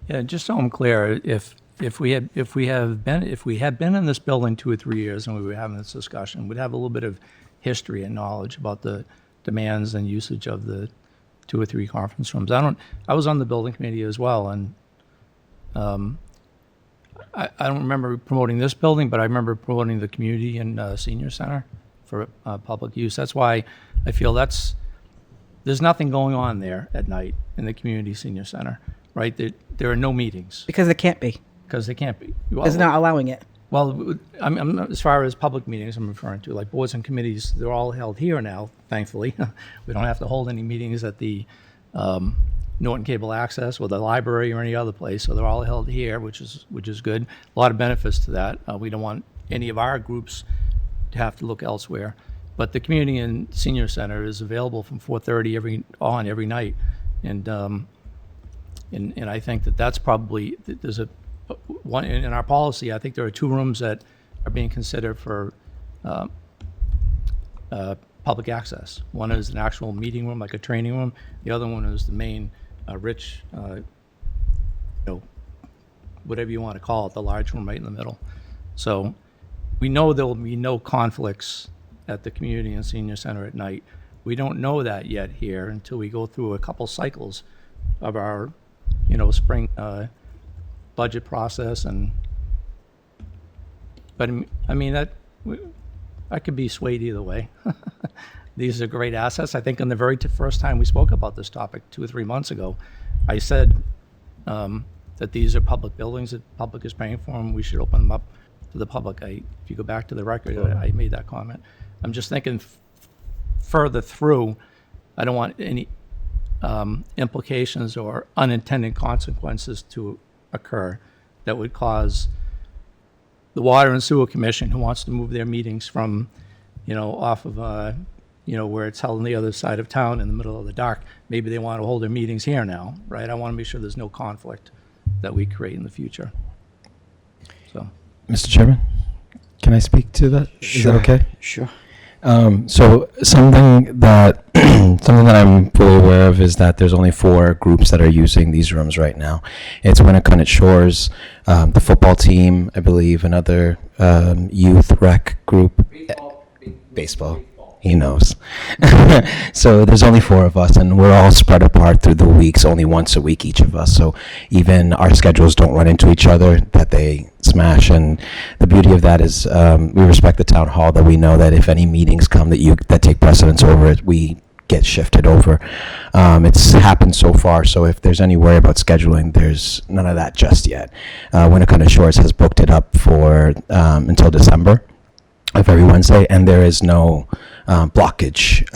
Yeah, just so I'm clear, if we had been in this building 2 or 3 years and we were having this discussion, we'd have a little bit of history and knowledge about the demands and usage of the 2 or 3 conference rooms. I was on the building committee as well, and I don't remember promoting this building, but I remember promoting the community and senior center for public use. That's why I feel there's nothing going on there at night in the community senior center, right? There are no meetings. Because there can't be. Because they can't be. It's not allowing it. Well, I'm as far as public meetings I'm referring to, like boards and committees, they're all held here now, thankfully. We don't have to hold any meetings at the Norton Cable Access or the library or any other place, so they're all held here, which is good. A lot of benefits to that. We don't want any of our groups to have to look elsewhere. But the community and senior center is available from 4:30 every night, and I think that's probably there's one in our policy. I think there are 2 rooms that are being considered for public access. One is an actual meeting room, like a training room. The other one is the main rich, whatever you want to call it, the large room right in the middle. So we know there will be no conflicts at the community and senior center at night. We don't know that yet here until we go through a couple cycles of our, spring budget process. But I mean, I could be swayed either way. These are great assets. I think on the very first time we spoke about this topic 2 or 3 months ago, I said that these are public buildings, that the public is paying for them. We should open them up to the public. If you go back to the record, I made that comment. I'm just thinking further through, I don't want any implications or unintended consequences to occur that would cause the Water and Sewer Commission, who wants to move their meetings from, off of, where it's held on the other side of town in the middle of the dark, maybe they want to hold their meetings here now, right? I want to make sure there's no conflict that we create in the future. So, Mr. Chairman, can I speak to that? Is that okay? Sure. So something that I'm fully aware of is that there's only 4 groups that are using these rooms right now. It's Winnacunnet Shores, the football team, I believe, another youth rec group. Baseball. He knows. So there's only 4 of us, and we're all spread apart through the weeks, only once a week each of us. So even our schedules don't run into each other, that they smash. And the beauty of that is we respect the town hall, that we know that if any meetings come that take precedence over it, we get shifted over. It's happened so far, so if there's any worry about scheduling, there's none of that just yet. Winnacunnet Shores has booked it up for until December of every Wednesday, and there is no blockage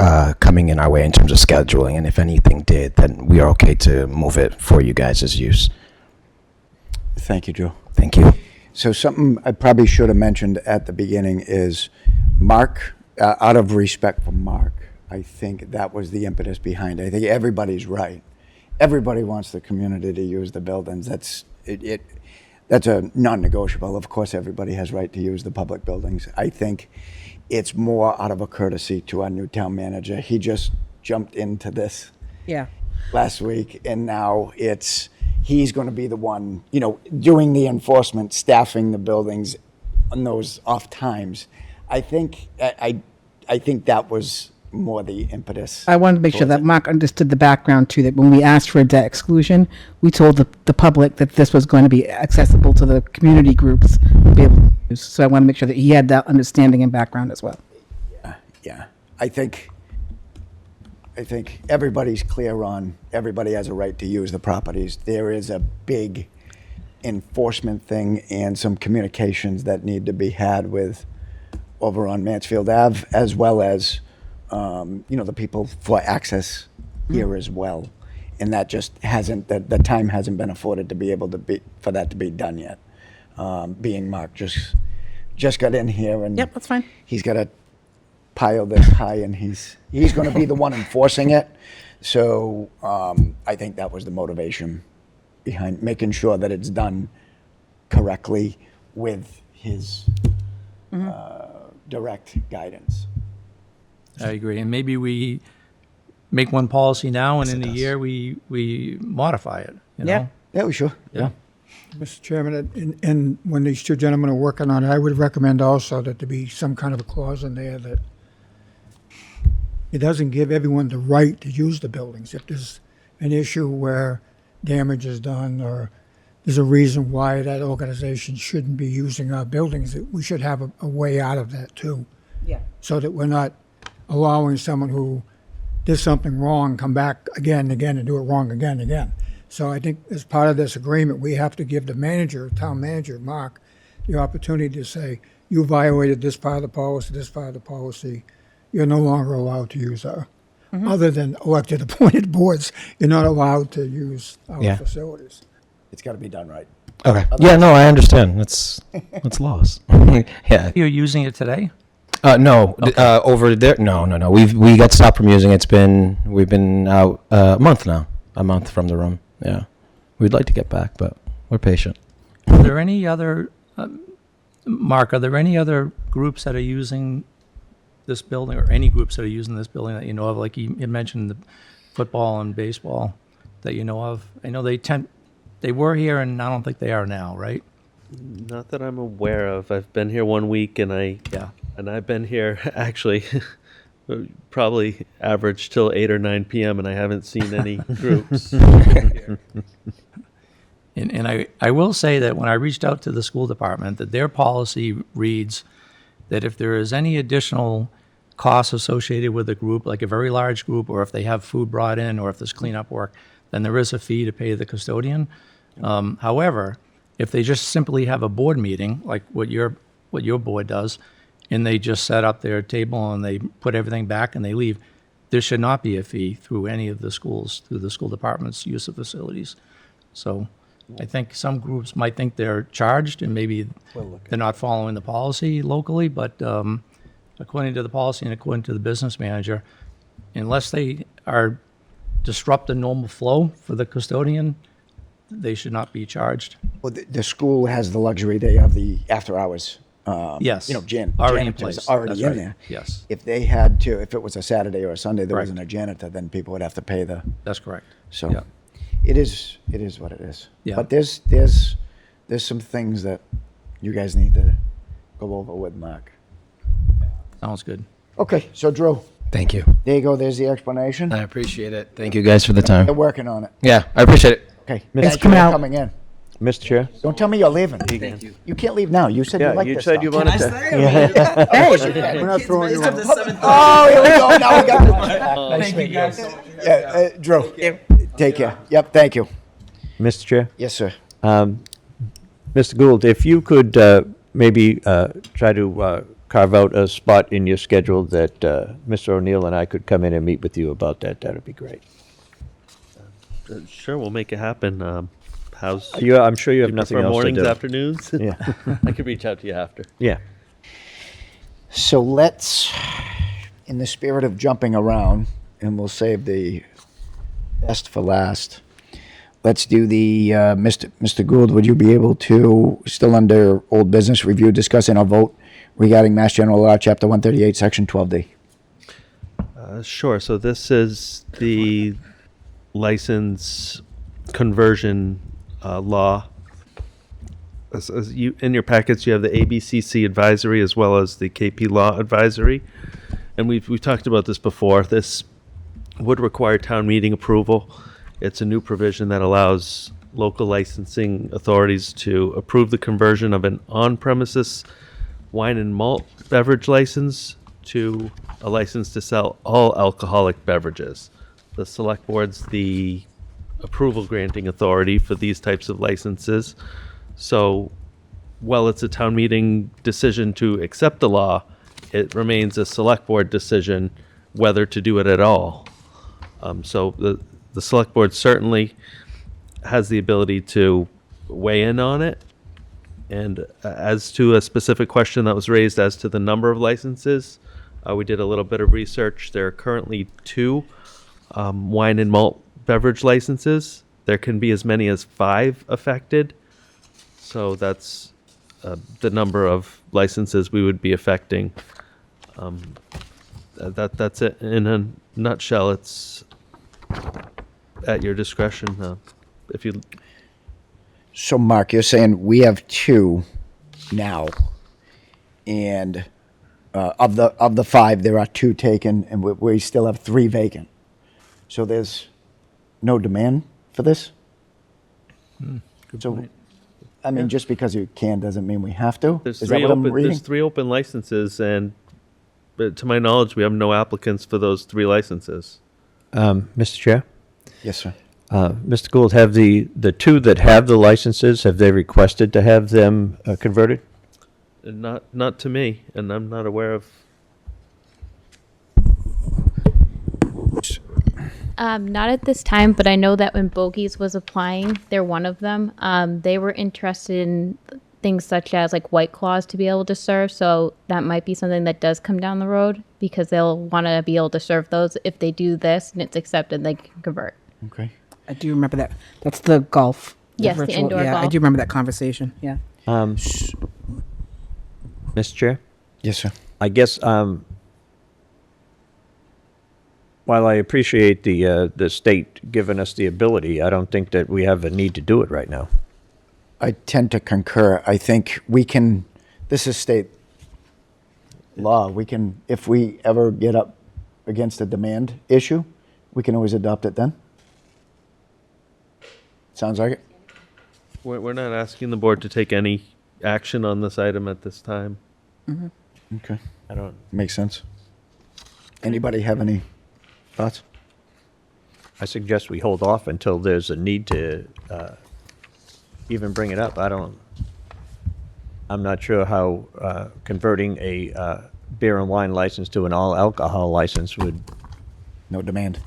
coming in our way in terms of scheduling, and if anything did, then we are okay to move it for you guys' use. Thank you, Joe. Thank you. So something I probably should have mentioned at the beginning is Mark, out of respect for Mark, I think that was the impetus behind it. I think everybody's right. Everybody wants the community to use the buildings. That's a non-negotiable. Of course, everybody has right to use the public buildings. I think it's more out of a courtesy to our new town manager. He just jumped into this last week, and now he's going to be the one, doing the enforcement, staffing the buildings on those off times. I think that was more the impetus. I wanted to make sure that Mark understood the background too, that when we asked for a debt exclusion, we told the public that this was going to be accessible to the community groups to be able to use. So I want to make sure that he had that understanding and background as well. Yeah. I think everybody's clear on everybody has a right to use the properties. There is a big enforcement thing and some communications that need to be had with over on Mansfield Ave, as well as the people for access here as well. And that just the time hasn't been afforded to be able to for that to be done yet. Being Mark just got in here, and yep, that's fine. He's got to pile this high, and he's going to be the one enforcing it. So I think that was the motivation behind making sure that it's done correctly with his direct guidance. I agree, and maybe we make one policy now, and in a year we modify it. Yeah, we sure. Yeah. Mr. Chairman, and when these 2 gentlemen are working on it, I would recommend also that there be some kind of a clause in there that it doesn't give everyone the right to use the buildings. If there's an issue where damage is done, or there's a reason why that organization shouldn't be using our buildings, that we should have a way out of that too. Yeah. So that we're not allowing someone who did something wrong come back again and again and do it wrong again and again. So I think as part of this agreement, we have to give the town manager, Mark, the opportunity to say, you violated this part of the policy, this part of the policy. You're no longer allowed to use our, other than elected appointed boards, you're not allowed to use our facilities. It's got to be done right. Okay. Yeah, no, I understand. It's laws. Yeah. You're using it today? No, over there. No. We got stopped from using it. We've been out a month from the room. Yeah, we'd like to get back, but we're patient. Are there any other, Mark? Are there any other groups that are using this building, or any groups that are using this building that you know of? Like you mentioned, the football and baseball that you know of. I know they were here, and I don't think they are now, right? Not that I'm aware of. I've been here 1 week, and I've been here actually probably average till 8 or 9 p.m. and I haven't seen any groups. And I will say that when I reached out to the school department, that their policy reads that if there is any additional costs associated with a group, like a very large group, or if they have food brought in, or if there's cleanup work, then there is a fee to pay the custodian. However, if they just simply have a board meeting, like what your board does, and they just set up their table and they put everything back and they leave, there should not be a fee through any of the schools, through the school department's use of facilities. So I think some groups might think they're charged and maybe they're not following the policy locally, but according to the policy and according to the business manager, unless they are disrupt the normal flow for the custodian, they should not be charged. Well, the school has the luxury, they have the after hours. Yes. Already in place. Already That's in right. there. Yes. If they had to, if it was a Saturday or a Sunday, there Correct. wasn't a janitor, then people would have to pay the. That's correct. So Yeah. it is what it is. Yeah. But there's some things that you guys need to go over with Mark. Sounds good. Okay, so Drew. Thank you. There you go. There's the explanation. I appreciate it. Thank you guys for the time. They're working on it. Yeah, I appreciate it. Okay. Thanks Thank for you coming for out. coming in. Mr. Chair? Don't tell me you're leaving. Thank you. You can't leave now. You said Yeah, you liked you this said stuff. you wanted to. Hey, We're not throwing you off. Oh, here we go. Now we got. Nice Thank to you meet guys so much. Yeah, Drew. Take care. Yep. Thank you. Mr. Chair? Yes, sir. Mr. Gould, if you could maybe try to carve out a spot in your schedule that Mr. O'Neill and I could come in and meet with you about that, that'd be great. Sure, we'll make it happen. How's I'm sure you have you nothing prefer else mornings, to do. afternoons? Yeah. I could reach out to you after. Yeah. So let's, in the spirit of jumping around, and we'll save the best for last. Let's do the Mr. Gould. Would you be able to, still under old business review, discuss and a vote regarding Mass General Law, Chapter 138, Section 12D? Sure. So this is the license conversion law. As you in your packets, you have the ABCC advisory as well as the KP Law advisory, and we've talked about this before. This would require town meeting approval. It's a new provision that allows local licensing authorities to approve the conversion of an on-premises wine and malt beverage license to a license to sell all alcoholic beverages. The select board's the approval granting authority for these types of licenses. So while it's a town meeting decision to accept the law, it remains a select board decision whether to do it at all. So the select board certainly has the ability to weigh in on it. And as to a specific question that was raised as to the number of licenses, we did a little bit of research. There are currently 2 wine and malt beverage licenses. There can be as many as 5 affected. So that's the number of licenses we would be affecting. That's it in a nutshell. It's at your discretion. If you. So, Mark, you're saying we have 2 now, and of the 5, there are 2 taken, and we still have 3 vacant. So there's no demand for this? Good So, point. I mean, just because you can doesn't mean we have to? There's Is that three what I'm open. reading? There's 3 open licenses, and but to my knowledge, we have no applicants for those 3 licenses. Mr. Chair? Yes, sir. Mr. Gould, have the 2 that have the licenses, have they requested to have them converted? And not to me, and I'm not aware of. Not at this time, but I know that when Bogies was applying, they're one of them. They were interested in things such as like White Claws to be able to serve. So that might be something that does come down the road because they'll want to be able to serve those. If they do this and it's accepted, they can convert. Okay. I do remember that. That's the golf. Yes, the indoor yeah, I golf. do remember that conversation. Yeah. Mr. Chair? Yes, sir. I guess while I appreciate the state giving us the ability, I don't think that we have a need to do it right now. I tend to concur. I think we can, this is state law. We can, if we ever get up against a demand issue, we can always adopt it then. Sounds like it? We're not asking the board to take any action on this item at this time. Okay. I don't. Makes sense. Anybody have any thoughts? I suggest we hold off until there's a need to even bring it up. I'm not sure how converting a beer and wine license to an all alcohol license would. No demand.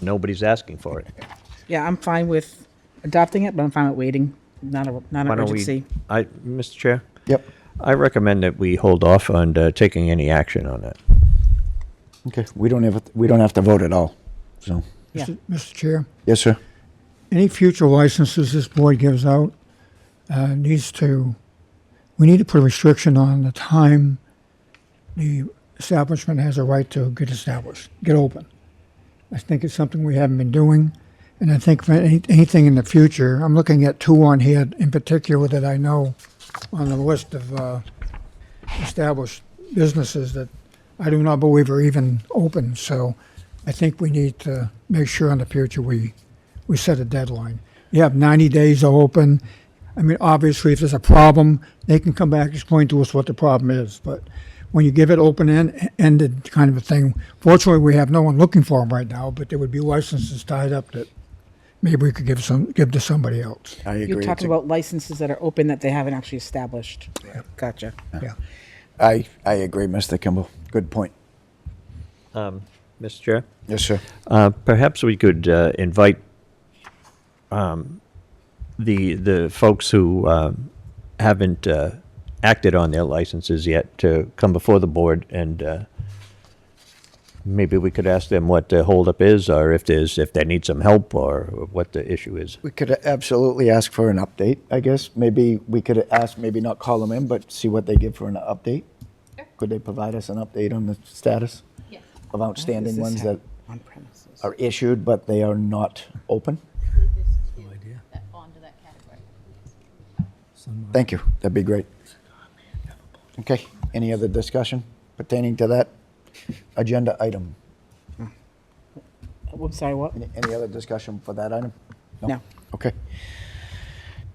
Nobody's asking for it. Yeah, I'm fine with adopting it, but I'm fine with waiting. Not an Why don't we- urgency. Mr. Chair? Yep. I recommend that we hold off on taking any action on that. Okay, we don't have to vote at all, so. Yeah. Mr. Chair, Yes, sir. any future licenses this board gives out we need to put a restriction on the time the establishment has a right to get open. I think it's something we haven't been doing, and I think for anything in the future, I'm looking at two on here in particular that I know on the list of established businesses that I do not believe are even open. So I think we need to make sure in the future we set a deadline. You have 90 days to open. I mean, obviously, if there's a problem, they can come back and explain to us what the problem is. But when you give it open-ended kind of a thing, fortunately, we have no one looking for them right now, but there would be licenses tied up that maybe we could give to somebody else. I agree. You're talking about licenses that are open that they haven't actually established. Gotcha. Yeah. I agree, Mr. Kimball. Good point. Mr. Chair? Yes, sir. Perhaps we could invite the folks who haven't acted on their licenses yet to come before the board, and maybe we could ask them what the holdup is, or if they need some help, or what the issue is. We could absolutely ask for an update, I guess. Maybe we could ask, maybe not call them in, but see what they give for an update. Could they provide us an update on the status of outstanding ones that on premises? are issued, but they are not open? No idea. Thank you. That'd be great. Okay. Any other discussion pertaining to that agenda item? I'm sorry, what? Any other discussion for that item? No. Okay.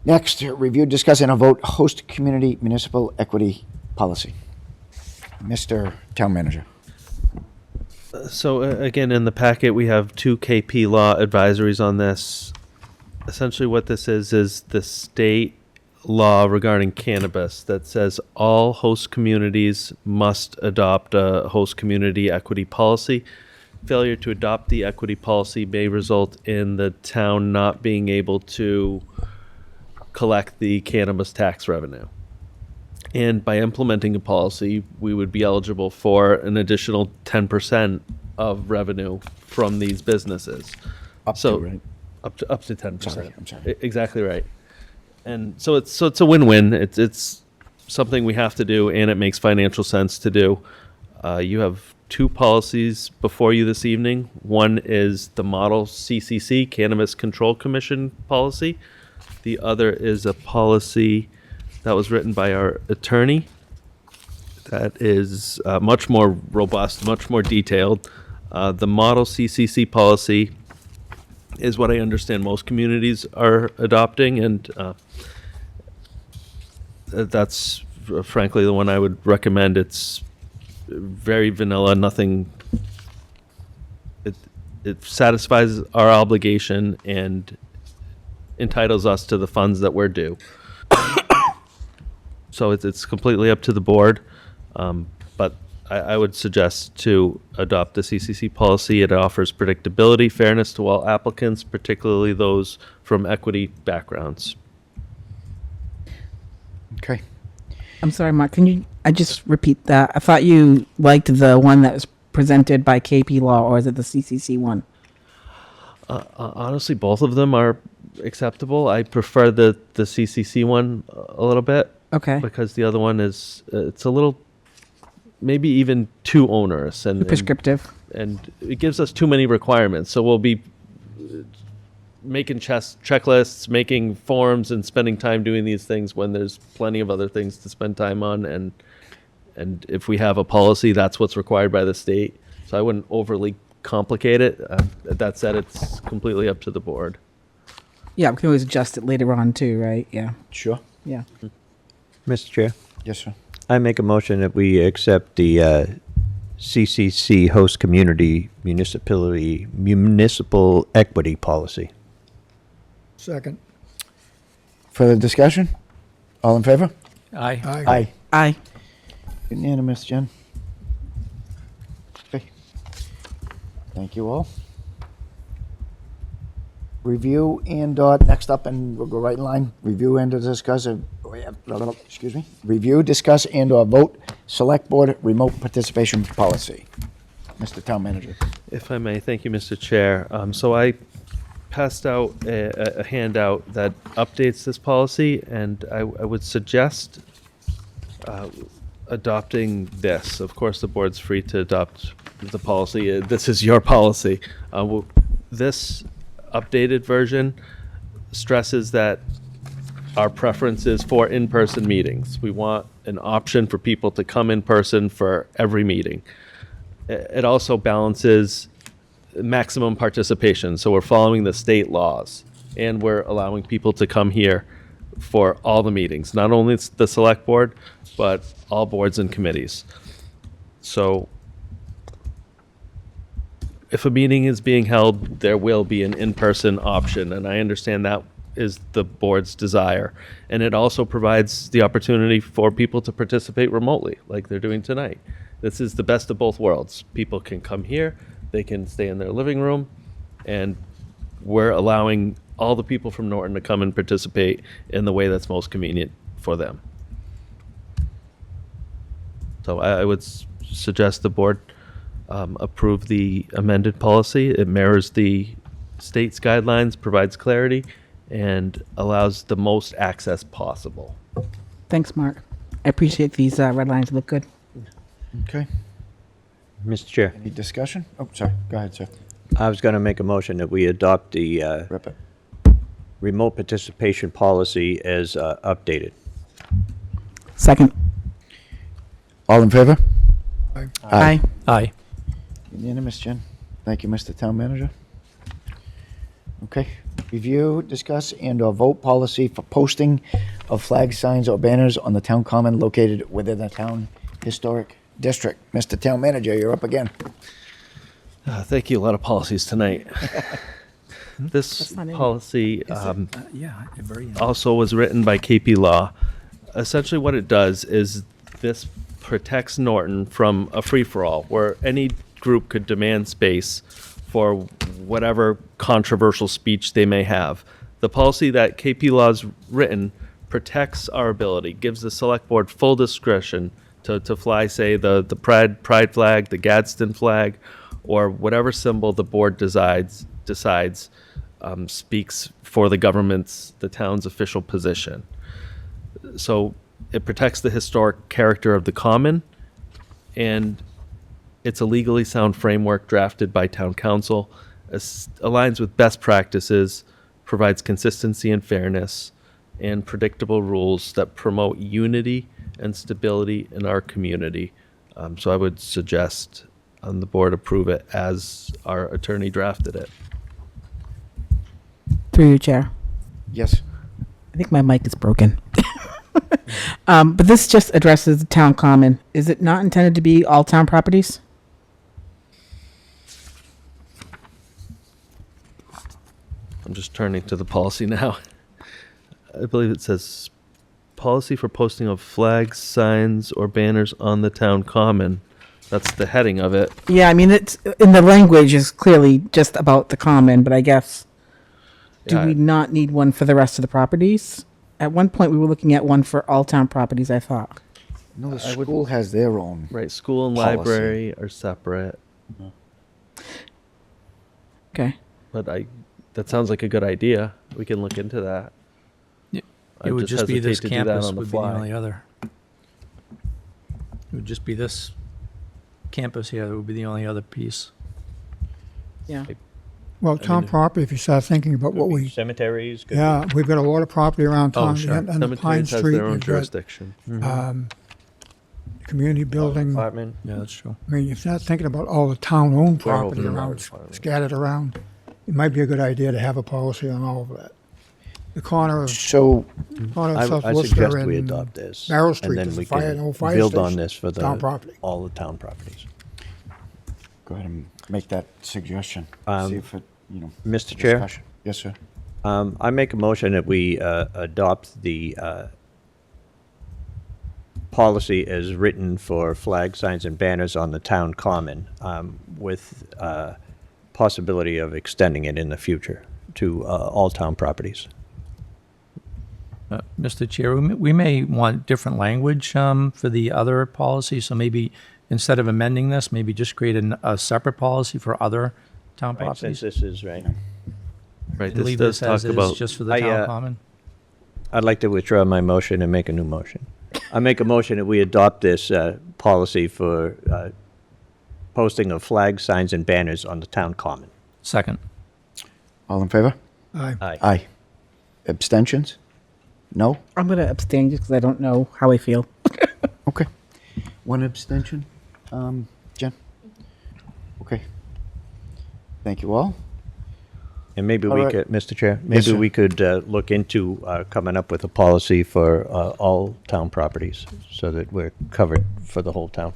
Next, review, discuss, and a vote host community municipal equity policy. Mr. Town Manager. So again, in the packet, we have two KP law advisories on this. Essentially what this is the state law regarding cannabis that says all host communities must adopt a host community equity policy. Failure to adopt the equity policy may result in the town not being able to collect the cannabis tax revenue. And by implementing a policy, we would be eligible for an additional 10% of revenue from these businesses. Up to 10%. I'm sorry. Exactly right. And so it's a win-win. It's something we have to do, and it makes financial sense to do. You have two policies before you this evening. One is the model CCC, Cannabis Control Commission policy. The other is a policy that was written by our attorney that is much more robust, much more detailed. The model CCC policy is what I understand most communities are adopting, and that's frankly the one I would recommend. It's very vanilla, nothing. It satisfies our obligation and entitles us to the funds that we're due. So it's completely up to the board, but I would suggest to adopt the CCC policy. It offers predictability, fairness to all applicants, particularly those from equity backgrounds. Okay. I'm sorry, Mark. I just repeat that? I thought you liked the one that was presented by KP Law, or is it the CCC one? Honestly, both of them are acceptable. I prefer the CCC one a little bit. Okay. Because the other one is it's a little, maybe even too onerous and Prescriptive. and it gives us too many requirements. So we'll be making checklists, making forms, and spending time doing these things when there's plenty of other things to spend time on. And if we have a policy, that's what's required by the state. So I wouldn't overly complicate it. That said, it's completely up to the board. Yeah, we can always adjust it later on too, right? Yeah. Sure. Yeah. Mr. Chair, Yes, sir. I make a motion that we accept the CCC host community municipal equity policy. Second. Further discussion? All in favor? Aye. Aye. Aye. Unanimous, Jen. Okay. Thank you all. Review and, next up, and we'll go right in line. Review and discuss, excuse me. Review, discuss, and/or vote select board remote participation policy. Mr. Town Manager. If I may, thank you, Mr. Chair. So I passed out a handout that updates this policy, and I would suggest adopting this. Of course, the board's free to adopt the policy. This is your policy. This updated version stresses that our preference is for in-person meetings. We want an option for people to come in person for every meeting. It also balances maximum participation. So we're following the state laws, and we're allowing people to come here for all the meetings, not only the select board, but all boards and committees. So if a meeting is being held, there will be an in-person option, and I understand that is the board's desire. And it also provides the opportunity for people to participate remotely, like they're doing tonight. This is the best of both worlds. People can come here, they can stay in their living room, and we're allowing all the people from Norton to come and participate in the way that's most convenient for them. So I would suggest the board approve the amended policy. It mirrors the state's guidelines, provides clarity, and allows the most access possible. Thanks, Mark. I appreciate these red lines. Look good. Okay. Mr. Chair, Any discussion? Oh, sorry. Go ahead, sir. I was going to make a motion that we adopt the Rip it. remote participation policy as updated. Second. All in favor? Aye. Aye. Unanimous, Jen. Thank you, Mr. Town Manager. Okay. Review, discuss, and/or vote policy for posting of flag signs or banners on the town common located within the town historic district. Mr. Town Manager, you're up again. Thank you. A lot of policies tonight. This not in it. policy Yeah, very. also was written by KP Law. Essentially what it does is this protects Norton from a free-for-all where any group could demand space for whatever controversial speech they may have. The policy that KP Law's written protects our ability, gives the select board full discretion to fly, say, the pride flag, the Gadsden flag, or whatever symbol the board decides speaks for the town's official position. So it protects the historic character of the common, and it's a legally sound framework drafted by town council, aligns with best practices, provides consistency and fairness, and predictable rules that promote unity and stability in our community. So I would suggest the board approve it as our attorney drafted it. Through you, Chair. Yes. I think my mic is broken. But this just addresses the town common. Is it not intended to be all town properties? I'm just turning to the policy now. I believe it says policy for posting of flags, signs, or banners on the town common. That's the heading of it. Yeah, I mean, it's in the language is clearly just about the common, but I guess do Yeah. we not need one for the rest of the properties? At one point, we were looking at one for all town properties, I thought. No, the school has their own. Right, school and policy. library are separate. Okay. But that sounds like a good idea. We can look into that. It would just be this hesitate to do that campus on the would be the fly. only other. It would just be this campus here that would be the only other piece. Yeah. Well, town property, if you start thinking about what we, Cemeteries. could be- yeah, we've got a lot of property around Oh, town. sure. and the Pine Cemeteries has Street, their own you've got, jurisdiction. Community building. Department. Yeah, that's true. I mean, if you're not thinking about all the town-owned property Warehouse around, Department. scattered around, it might be a good idea to have a policy on all of that. The corner of, So, corner of I South suggest Worcester we and adopt this. Barrow and Street, then there's we a fire, can an old fire build on station. this for Town property. all the town properties. go ahead and make that suggestion. See if it, you know. Mr. Chair? discussion. Yes, sir. I make a motion that we adopt the policy as written for flag signs and banners on the town common, with possibility of extending it in the future to all town properties. Mr. Chair, we may want different language for the other policy, so maybe instead of amending this, maybe just create a separate policy for other town Right, since properties. this is, right. Right, And this leave does this as talk is, about, just for the I, town common. I'd like to withdraw my motion and make a new motion. I make a motion that we adopt this policy for posting of flags, signs, and banners on the town common. Second. All in favor? Aye. Aye. Aye. Abstentions? No? I'm going to abstain just because I don't know how I feel. Okay. One abstention. Jen? Okay. Thank you all. And maybe All we right. could, Mr. Chair, Yes, maybe sir. we could look into coming up with a policy for all town properties so that we're covered for the whole town.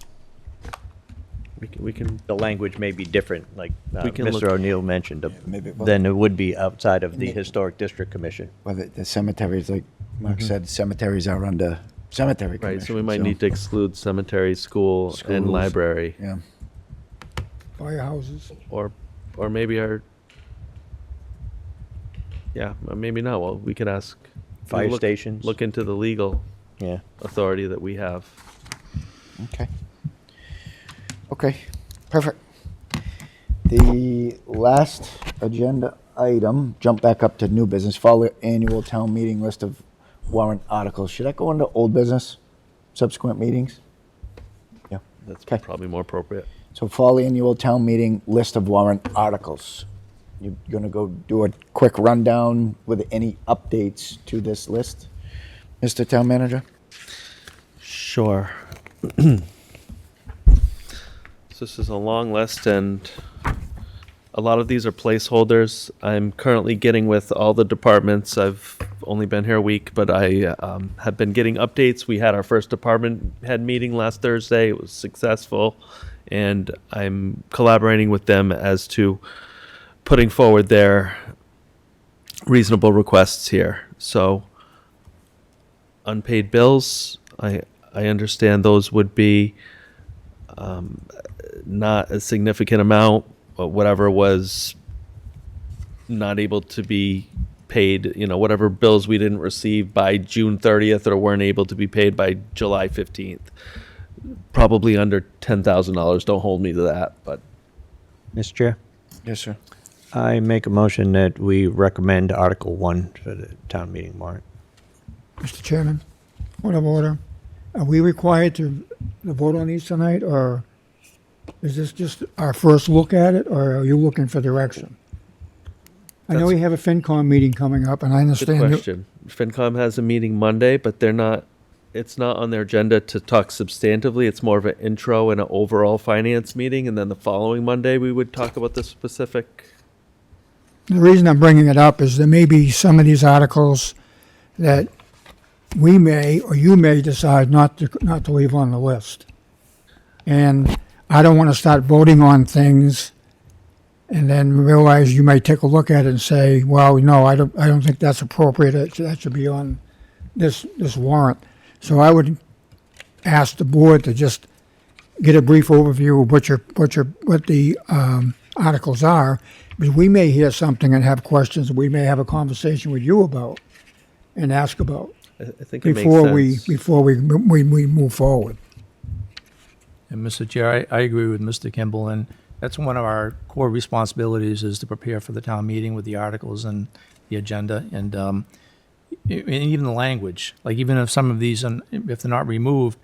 we can, The language may be different, like We can Mr. look- O'Neill mentioned, maybe- than it would be outside of the Historic District Commission. Well, the cemeteries, like Mark said, cemeteries are under cemetery commission. right, so we might need to exclude cemetery, school, and Schools. library. Yeah. Firehouses. Or maybe our, yeah, maybe not. Well, we could ask. Fire look- stations. Look into the legal Yeah. authority that we have. Okay. Okay, perfect. The last agenda item, jump back up to new business, follow annual town meeting list of warrant articles. Should that go into old business, subsequent meetings? Yeah, That's Okay. probably more appropriate. so fall annual town meeting list of warrant articles. You're gonna go do a quick rundown with any updates to this list, Mr. Town Manager? Sure. So this is a long list, and a lot of these are placeholders. I'm currently getting with all the departments. I've only been here a week, but I have been getting updates. We had our first department head meeting last Thursday. It was successful, and I'm collaborating with them as to putting forward their reasonable requests here. So unpaid bills, I understand those would be not a significant amount, but whatever was not able to be paid, whatever bills we didn't receive by June 30th or weren't able to be paid by July 15th. Probably under $10,000. Don't hold me to that, but Mr. Chair, Yes, sir. I make a motion that we recommend Article 1 for the town meeting warrant. Mr. Chairman, point of order. Are we required to vote on these tonight, or is this just our first look at it, or are you looking for direction? I know That's- we have a FinCom meeting coming up, and I good understand. you- question. FinCom has a meeting Monday, but it's not on their agenda to talk substantively. It's more of an intro and an overall finance meeting, and then the following Monday, we would talk about the specific. The reason I'm bringing it up is there may be some of these articles that we may, or you may decide not to leave on the list. And I don't want to start voting on things and then realize you may take a look at it and say, well, no, I don't think that's appropriate. That should be on this warrant. So I would ask the board to just get a brief overview of what the articles are, because we may hear something and have questions we may have a conversation with you about and ask about I think it before makes sense. before we move forward. And Mr. Chair, I agree with Mr. Kimball, and that's one of our core responsibilities is to prepare for the town meeting with the articles and the agenda, and even the language. Like even if some of these, if they're not removed,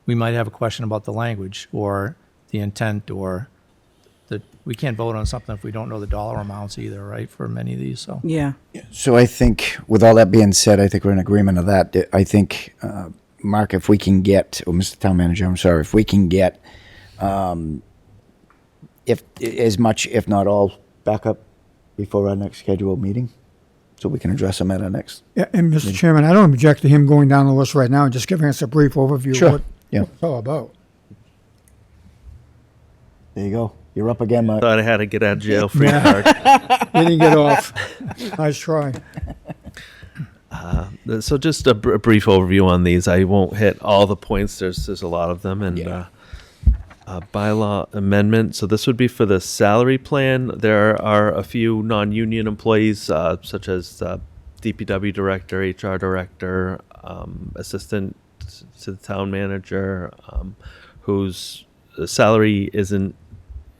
we might have a question about the language or the intent or we can't vote on something if we don't know the dollar amounts either, right, for many of these, so. Yeah. So I think, with all that being said, I think we're in agreement of that. I think, Mark, if we can get, or Mr. Town Manager, I'm sorry, if we can get, if as much, if not all, backup before our next scheduled meeting, so we can address them at our next. Yeah, and Mr. Chairman, I don't object to him going down the list right now and just giving us a brief overview Sure. of what Yeah. it's all about. There you go. You're up again, Mark. Thought I had to get out of jail free Yeah. card. You didn't get off. Nice try. So just a brief overview on these. I won't hit all the points. There's a lot of them. And bylaw amendment. So this would be for the salary plan. There are a few non-union employees, such as DPW director, HR director, assistant to the town manager, whose salary isn't.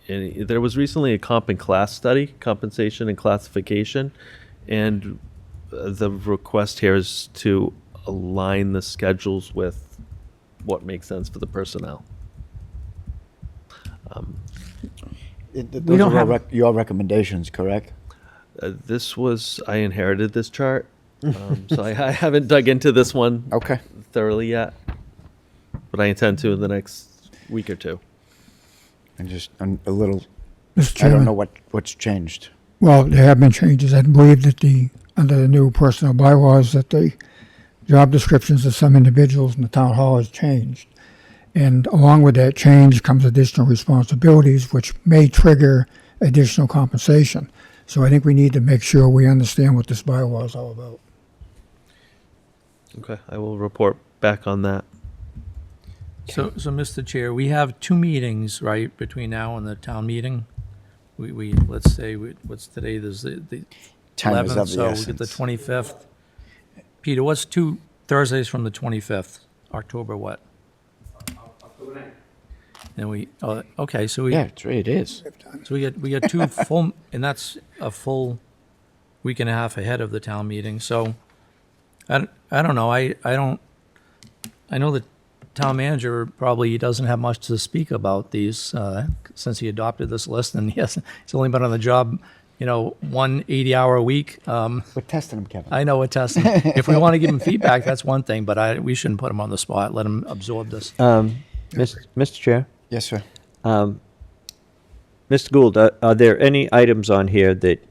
There was recently a comp and class study, compensation and classification, and the request here is to align the schedules with what makes sense for the personnel. Those are all your recommendations, correct? I inherited this chart, so I haven't dug into this one thoroughly yet, but I intend to in the next week or two. And just a little, Mr. I Chairman. don't know what's changed. Well, there have been changes. I believe that under the new personnel bylaws, that the job descriptions of some individuals in the town hall has changed. And along with that change comes additional responsibilities, which may trigger additional compensation. So I think we need to make sure we understand what this bylaw is all about. Okay, I will report back on that. So, Mr. Chair, we have 2 meetings, right, between now and the town meeting? We let's say, what's today, there's the Time is 11th, of the so we get the essence. 25th. Peter, what's 2 Thursdays from the 25th? October what? And okay, so we. Yeah, it's right, it is. So we get 2 full, and that's a full week and a half ahead of the town meeting, so I don't know, I know the town manager probably doesn't have much to speak about these, since he adopted this list, and he's only been on the job, 1 80-hour a week. We're testing him, Kevin. I know we're testing. If we want to give him feedback, that's one thing, but we shouldn't put him on the spot, let him absorb this. Mr. Chair? Yes, sir. Mr. Gould, are there any items on here that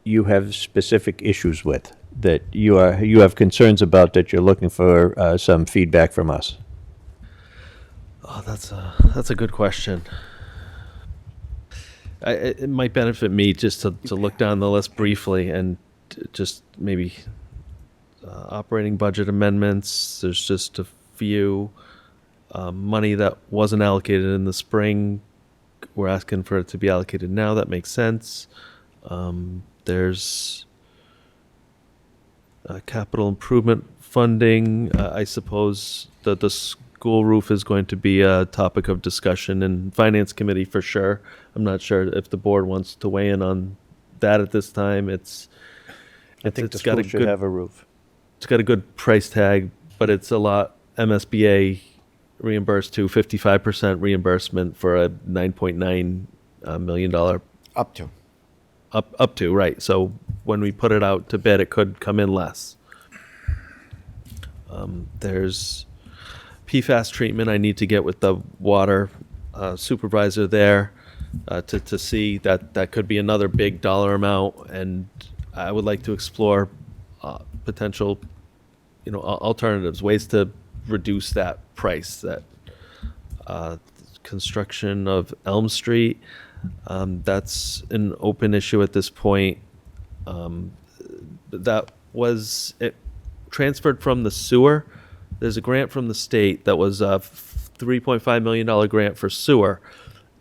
you have specific issues with, that you have concerns about, that you're looking for some feedback from us? Oh, that's a good question. It might benefit me just to look down the list briefly and just maybe operating budget amendments. There's just a few. Money that wasn't allocated in the spring, we're asking for it to be allocated now. That makes sense. There's capital improvement funding. I suppose that the school roof is going to be a topic of discussion in Finance Committee for sure. I'm not sure if the board wants to weigh in on that at this time. I think the school should have a roof. It's got a good price tag, but it's a lot. MSBA reimbursed to 55% reimbursement for a $9.9 million. Up to, right. So when we put it out to bid, it could come in less. There's PFAS treatment. I need to get with the water supervisor there to see that could be another big dollar amount. And I would like to explore potential, alternatives, ways to reduce that price. That construction of Elm Street, that's an open issue at this point. That was it transferred from the sewer. There's a grant from the state that was a $3.5 million grant for sewer,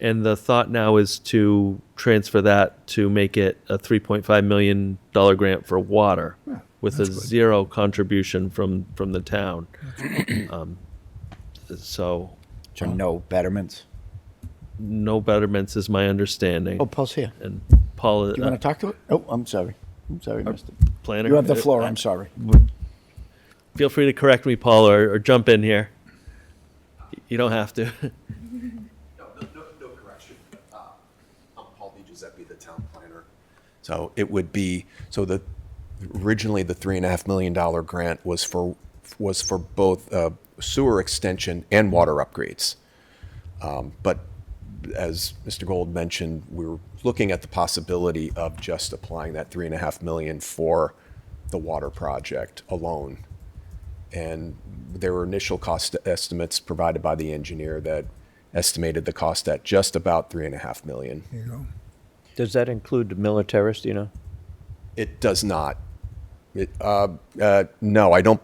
and the thought now is to transfer that to make it a $3.5 million grant for water, with a zero contribution from the town. So no betterments? No betterments is my understanding. Oh, Paul's here. And Paul... Do you want to talk to it? Oh, I'm sorry, Mr. Planner? You have the floor, I'm sorry. Feel free to correct me, Paul, or jump in here. You don't have to. No correction. I'm So it would be, originally the $3.5 million grant was for both sewer extension and water upgrades. But as Mr. Gold mentioned, we were looking at the possibility of just applying that $3.5 million for the water project alone. And there were initial cost estimates provided by the engineer that estimated the cost at just about $3.5 million. There you go. Does that include the militaris, do you know? It does not. No, I don't.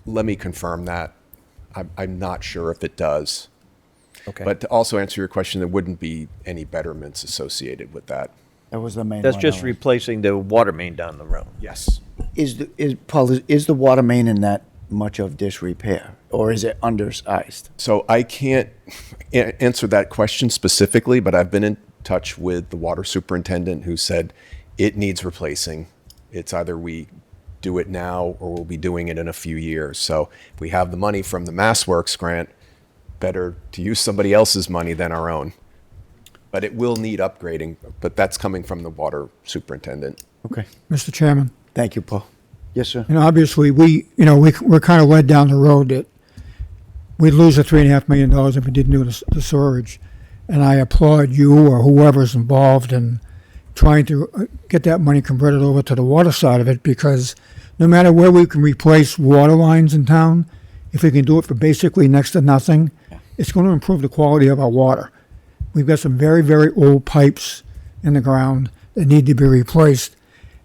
Let me confirm that. I'm not sure if it does. Okay. But to also answer your question, there wouldn't be any betterments associated with that. That was the main That's one. just replacing the water main down the road. Yes. Is the water main in that much of disrepair, or is it undersized? So I can't answer that question specifically, but I've been in touch with the water superintendent who said it needs replacing. It's either we do it now or we'll be doing it in a few years. So if we have the money from the MassWorks grant, better to use somebody else's money than our own. But it will need upgrading, but that's coming from the water superintendent. Okay. Mr. Chairman. Thank you, Paul. Yes, sir. Obviously, we're kind of led down the road that we'd lose the $3.5 million if we didn't do the storage. And I applaud you or whoever's involved in trying to get that money converted over to the water side of it, because no matter where we can replace water lines in town, if we can do it for basically next to nothing, it's going to improve the quality of our water. We've got some very, very old pipes in the ground that need to be replaced.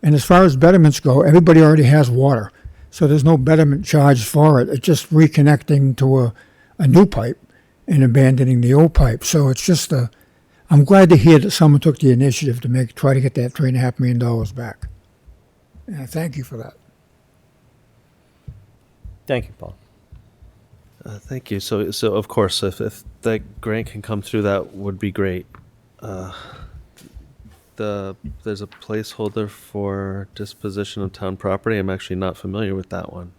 And as far as betterments go, everybody already has water. So there's no betterment charge for it. It's just reconnecting to a new pipe and abandoning the old pipe. So it's just I'm glad to hear that someone took the initiative to try to get that $3.5 million back. And I thank you for that. Thank you, Paul. Thank you. So of course, if that grant can come through, that would be great. There's a placeholder for disposition of town property. I'm actually not familiar with that one.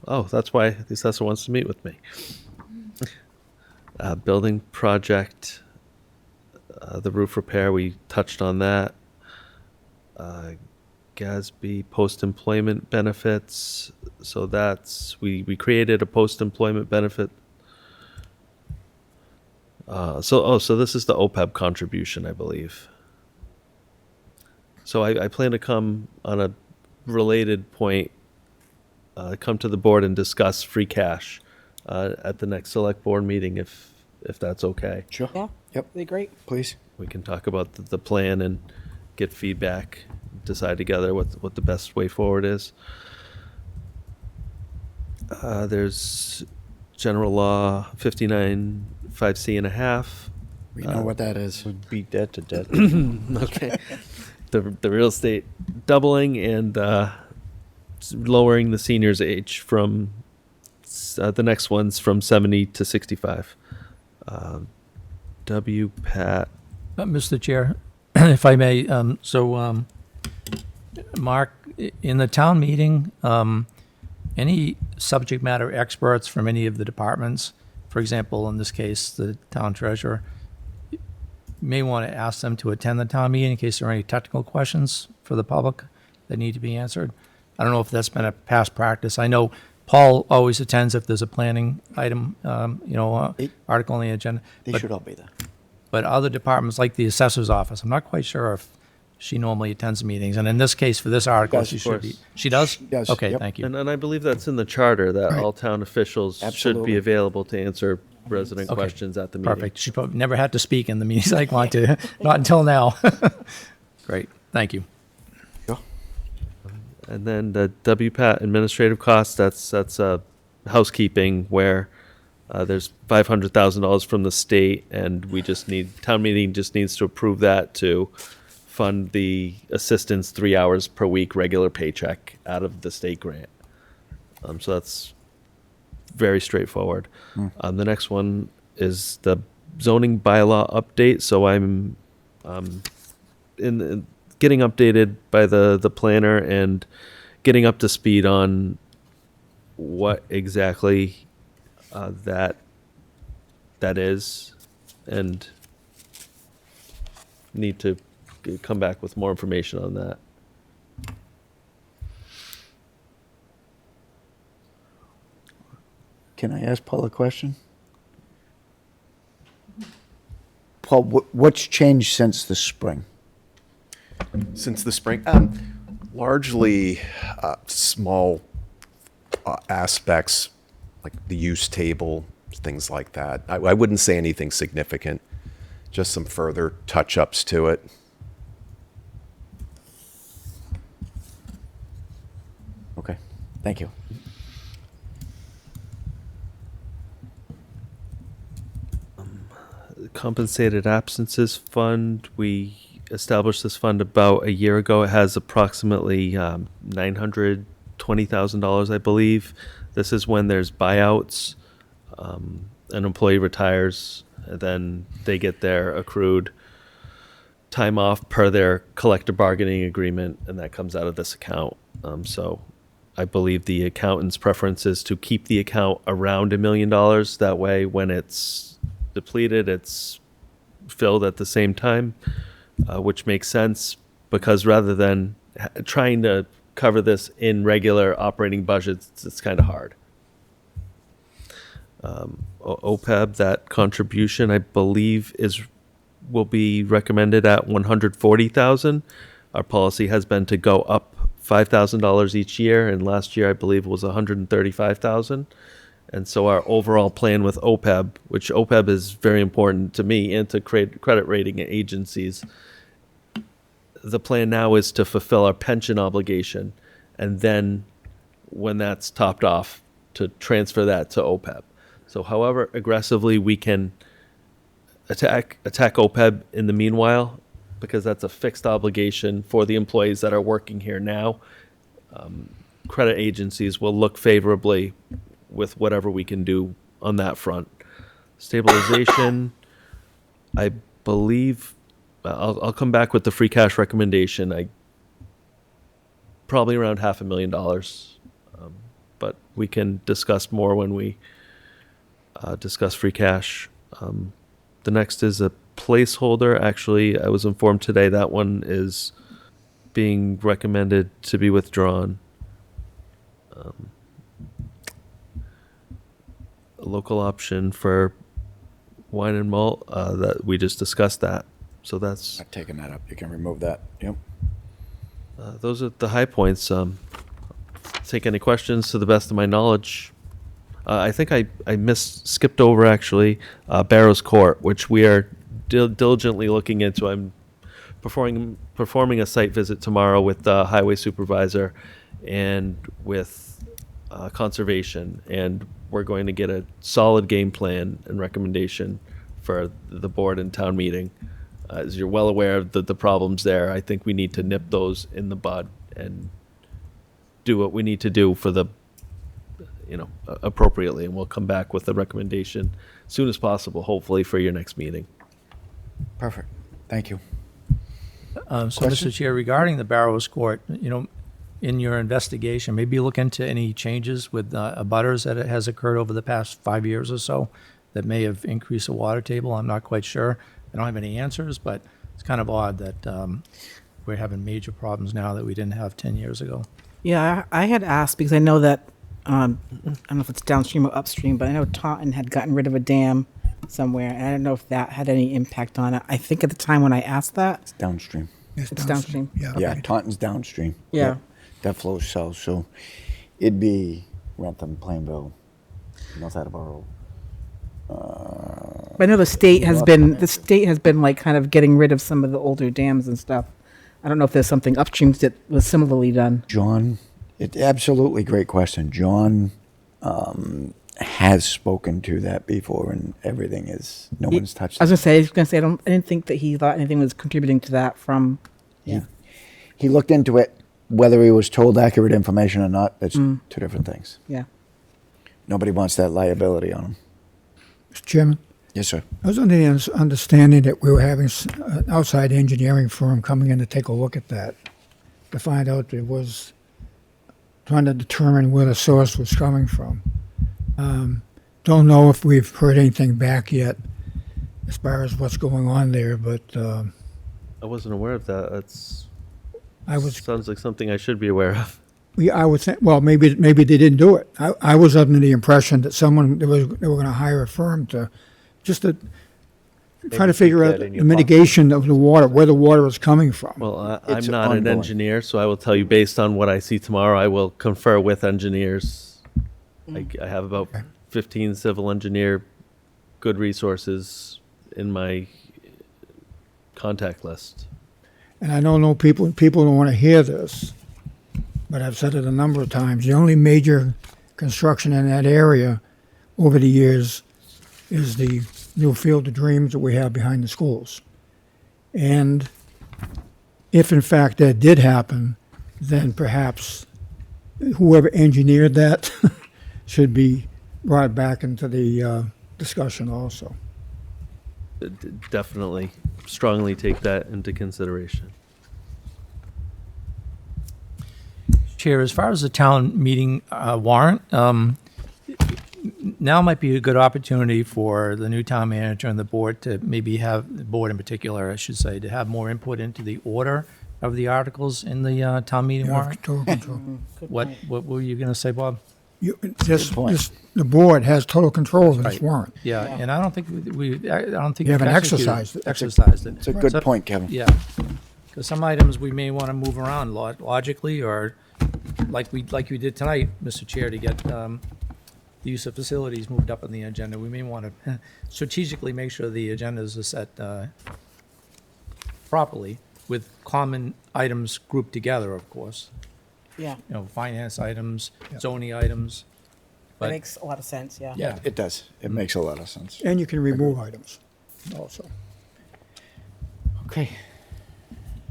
That's why the assessor wants to meet with me. Building project, the roof repair, we touched on that. GASB post-employment benefits. So we created a post-employment benefit. So this is the OPEB contribution, I believe. So I plan to come on a related point, come to the board and discuss free cash at the next select board meeting, if that's okay. Sure. Yeah. Yep. Be great. Please. We can talk about the plan and get feedback, decide together what the best way forward is. There's General Law 59 5C and a half. We know what that is. We beat that to death. Okay. The real estate doubling and lowering the seniors age from the next one's from 70 to 65. WPAT. Mr. Chair, if I may, Mark, in the town meeting, any subject matter experts from any of the departments, for example, in this case, the town treasurer, you may want to ask them to attend the town meeting in case there are any technical questions for the public that need to be answered. I don't know if that's been a past practice. I know Paul always attends if there's a planning item, article on the agenda. They should all be there. But other departments, like the assessor's office, I'm not quite sure if she normally attends meetings. And in this case, for this article, Yes, she of should course. be. She does? Yes, Okay, yep. thank you. And I believe that's in the charter that all town officials should Absolutely. be available to answer resident Okay. questions at the meeting. Perfect. She probably never had to speak in the meetings I want to, not until now. Great, thank you. And then the WPAT administrative costs, that's housekeeping where there's $500,000 from the state, and town meeting just needs to approve that to fund the assistant's 3 hours per week regular paycheck out of the state grant. So that's very straightforward. The next one is the zoning bylaw update. So I'm in getting updated by the planner and getting up to speed on what exactly that is, and need to come back with more information on that. Can I ask Paul a question? Paul, what's changed since the spring? Since the spring, largely small aspects like the use table, things like that. I wouldn't say anything significant, just some further touch-ups to it. Okay, thank you. Compensated absences fund, we established this fund about a year ago. It has approximately $920,000, I believe. This is when there's buyouts, an employee retires, and then they get their accrued time off per their collective bargaining agreement, and that comes out of this account. So I believe the accountant's preference is to keep the account around $1 million. That way, when it's depleted, it's filled at the same time, which makes sense, because rather than trying to cover this in regular operating budgets, it's kind of hard. OPEB, that contribution, I believe, will be recommended at $140,000. Our policy has been to go up $5,000 each year, and last year I believe was $135,000. And so our overall plan with OPEB, which OPEB is very important to me and to credit rating agencies, the plan now is to fulfill our pension obligation, and then when that's topped off, to transfer that to OPEB. So however aggressively we can attack OPEB in the meanwhile, because that's a fixed obligation for the employees that are working here now, credit agencies will look favorably with whatever we can do on that front. Stabilization, I believe, I'll come back with the free cash recommendation. Probably around $500,000, but we can discuss more when we discuss free cash. The next is a placeholder. Actually, I was informed today that one is being recommended to be withdrawn. A local option for wine and malt, that we just discussed that. So that's... I've taken that up. You can remove that. Yep. Those are the high points. Take any questions to the best of my knowledge. I think I skipped over actually Barrows Court, which we are diligently looking into. I'm performing a site visit tomorrow with the highway supervisor and with conservation, and we're going to get a solid game plan and recommendation for the board and town meeting. As you're well aware of the problems there, I think we need to nip those in the bud and do what we need to do for the, appropriately. And we'll come back with a recommendation as soon as possible, hopefully for your next meeting. Perfect. Thank you. So, Question? Mr. Chair, regarding the Barrows Court, in your investigation, maybe look into any changes with abutters that has occurred over the past 5 years or so that may have increased the water table. I'm not quite sure. I don't have any answers, but it's kind of odd that we're having major problems now that we didn't have 10 years ago. Yeah, I had asked because I know that, I don't know if it's downstream or upstream, but I know Taunton had gotten rid of a dam somewhere, and I don't know if that had any impact on it. I think at the time when I asked that. It's downstream. It's downstream. Yeah. Yeah, Taunton's downstream. Yeah. Yep. That flows south, so it'd be Rentham, Plainville, North Attleboro. I know the state has been like kind of getting rid of some of the older dams and stuff. I don't know if there's something upstream that was similarly done. John, absolutely great question. John has spoken to that before, and everything is, no one's touched I was it. gonna say, I didn't think that he thought anything was contributing to that from. Yeah. He looked into it. Whether he was told accurate information or not, that's two different things. Yeah. Nobody wants that liability on him. Mr. Chairman? Yes, sir. I was under the understanding that we were having an outside engineering firm coming in to take a look at that, to find out it was trying to determine where the source was coming from. Don't know if we've heard anything back yet as far as what's going on there, but I wasn't aware of that. That's sounds like something I should be aware of. Yeah, I would think, well, maybe they didn't do it. I was under the impression that they were going to hire a firm to try to figure out the mitigation of the water, where the water is coming from. Well, I'm not an engineer, so I will tell you based on what I see tomorrow, I will confer with engineers. I have about 15 civil engineer good resources in my contact list. And I know people don't want to hear this, but I've said it a number of times. The only major construction in that area over the years is the new Field of Dreams that we have behind the schools. And if in fact that did happen, then perhaps whoever engineered that should be brought back into the discussion also. Definitely, strongly take that into consideration. Chair, as far as the town meeting warrant, now might be a good opportunity for the new town manager and the board to maybe have, the board in particular, I should say, to have more input into the order of the articles in the town meeting warrant. Total control. What were you going to say, Bob? The board has total control of this warrant. Yeah, and I don't think I don't think You haven't we've executed- exercised it. Exercised it. It's a good point, Kevin. Yeah, because some items we may want to move around logically, or like we did tonight, Mr. Chair, to get the use of facilities moved up on the agenda. We may want to strategically make sure the agendas are set properly with common items grouped together, of course. Yeah. You know, finance items, zoning items. That But makes a lot of sense, yeah. Yeah. It does. It makes a lot of sense. And you can remove items also. Okay.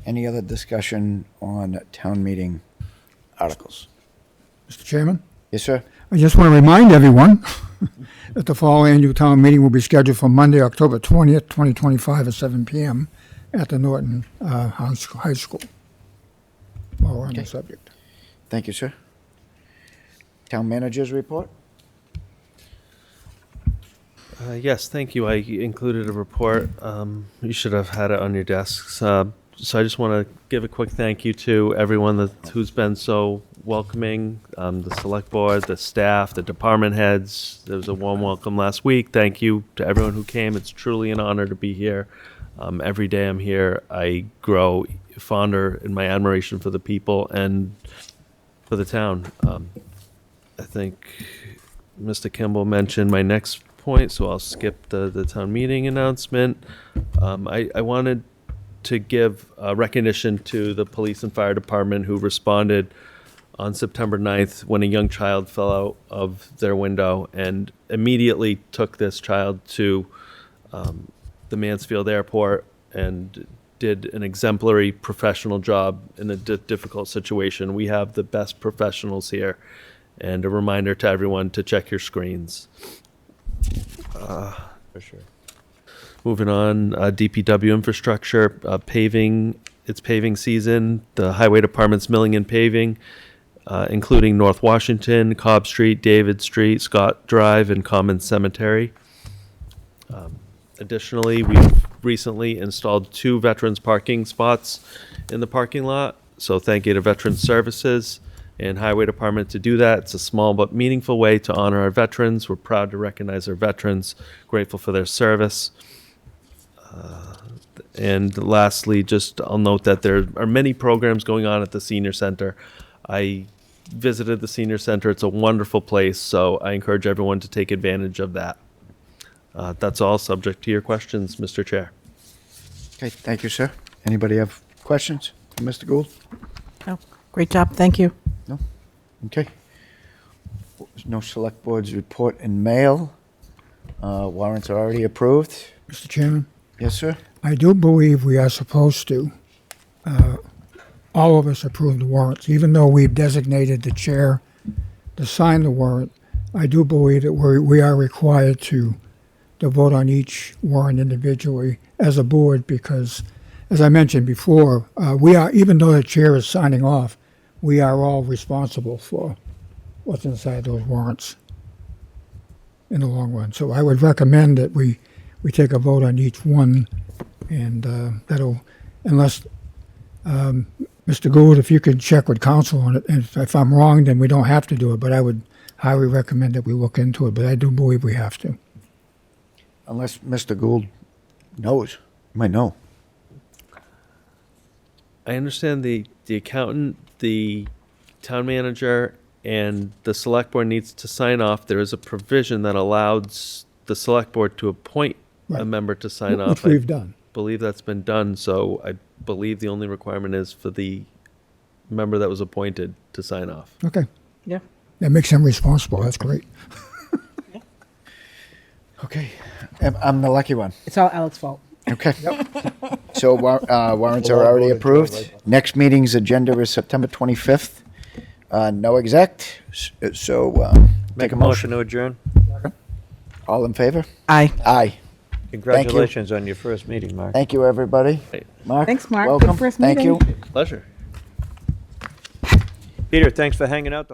Any other discussion on town meeting articles? Mr. Chairman? Yes, sir. I just want to remind everyone that the fall annual town meeting will be scheduled for Monday, October 20th, 2025 at 7 p.m. at the Norton High School. While we're on the subject. Thank you, sir. Town managers report? Yes, thank you. I included a report. You should have had it on your desks. So I just want to give a quick thank you to everyone who's been so welcoming, the select board, the staff, the department heads. There was a warm welcome last week. Thank you to everyone who came. It's truly an honor to be here. Every day I'm here, I grow fonder in my admiration for the people and for the town. I think Mr. Kimball mentioned my next point, so I'll skip the town meeting announcement. I wanted to give recognition to the police and fire department who responded on September 9th when a young child fell out of their window and immediately took this child to the Mansfield Airport and did an exemplary professional job in a difficult situation. We have the best professionals here. And a reminder to everyone to check your screens. For sure. Moving on, DPW infrastructure, paving, it's paving season. The highway department's milling and paving, including North Washington, Cobb Street, David Street, Scott Drive, and Common Cemetery. Additionally, we've recently installed 2 veterans parking spots in the parking lot. So thank you to Veterans Services and Highway Department to do that. It's a small but meaningful way to honor our veterans. We're proud to recognize our veterans, grateful for their service. And lastly, just I'll note that there are many programs going on at the senior center. I visited the senior center. It's a wonderful place, so I encourage everyone to take advantage of that. That's all, subject to your questions, Mr. Chair. Okay, thank you, sir. Anybody have questions for Mr. Gould? Oh, great job, thank you. No? Okay. No select board's report in mail. Warrants are already approved. Mr. Chairman? Yes, sir. I do believe we are supposed to, all of us approve the warrants, even though we've designated the chair to sign the warrant. I do believe that we are required to vote on each warrant individually as a board because, as I mentioned before, we are, even though the chair is signing off, we are all responsible for what's inside those warrants in the long run. So I would recommend that we take a vote on each one, and that'll unless, Mr. Gould, if you could check with council on it, and if I'm wrong, then we don't have to do it, but I would highly recommend that we look into it, but I do believe we have to. Unless Mr. Gould knows, you might know. I understand the accountant, the town manager, and the select board needs to sign off. There is a provision that allows the select board to appoint a Right. member to sign Which off. we've done. I believe that's been done, so I believe the only requirement is for the member that was appointed to sign off. Okay. Yeah. That makes him responsible, that's great. Okay, I'm the lucky one. It's all Alex's fault. Okay. So warrants are already approved. Next meeting's agenda is September 25th. No exec, so Make a motion to adjourn. all in favor? Aye. Aye. Congratulations on your first meeting, Mark. Thank you, everybody. Mark? Thanks, Mark. Good Welcome. first Thank meeting. you. Pleasure. Peter, thanks for hanging out.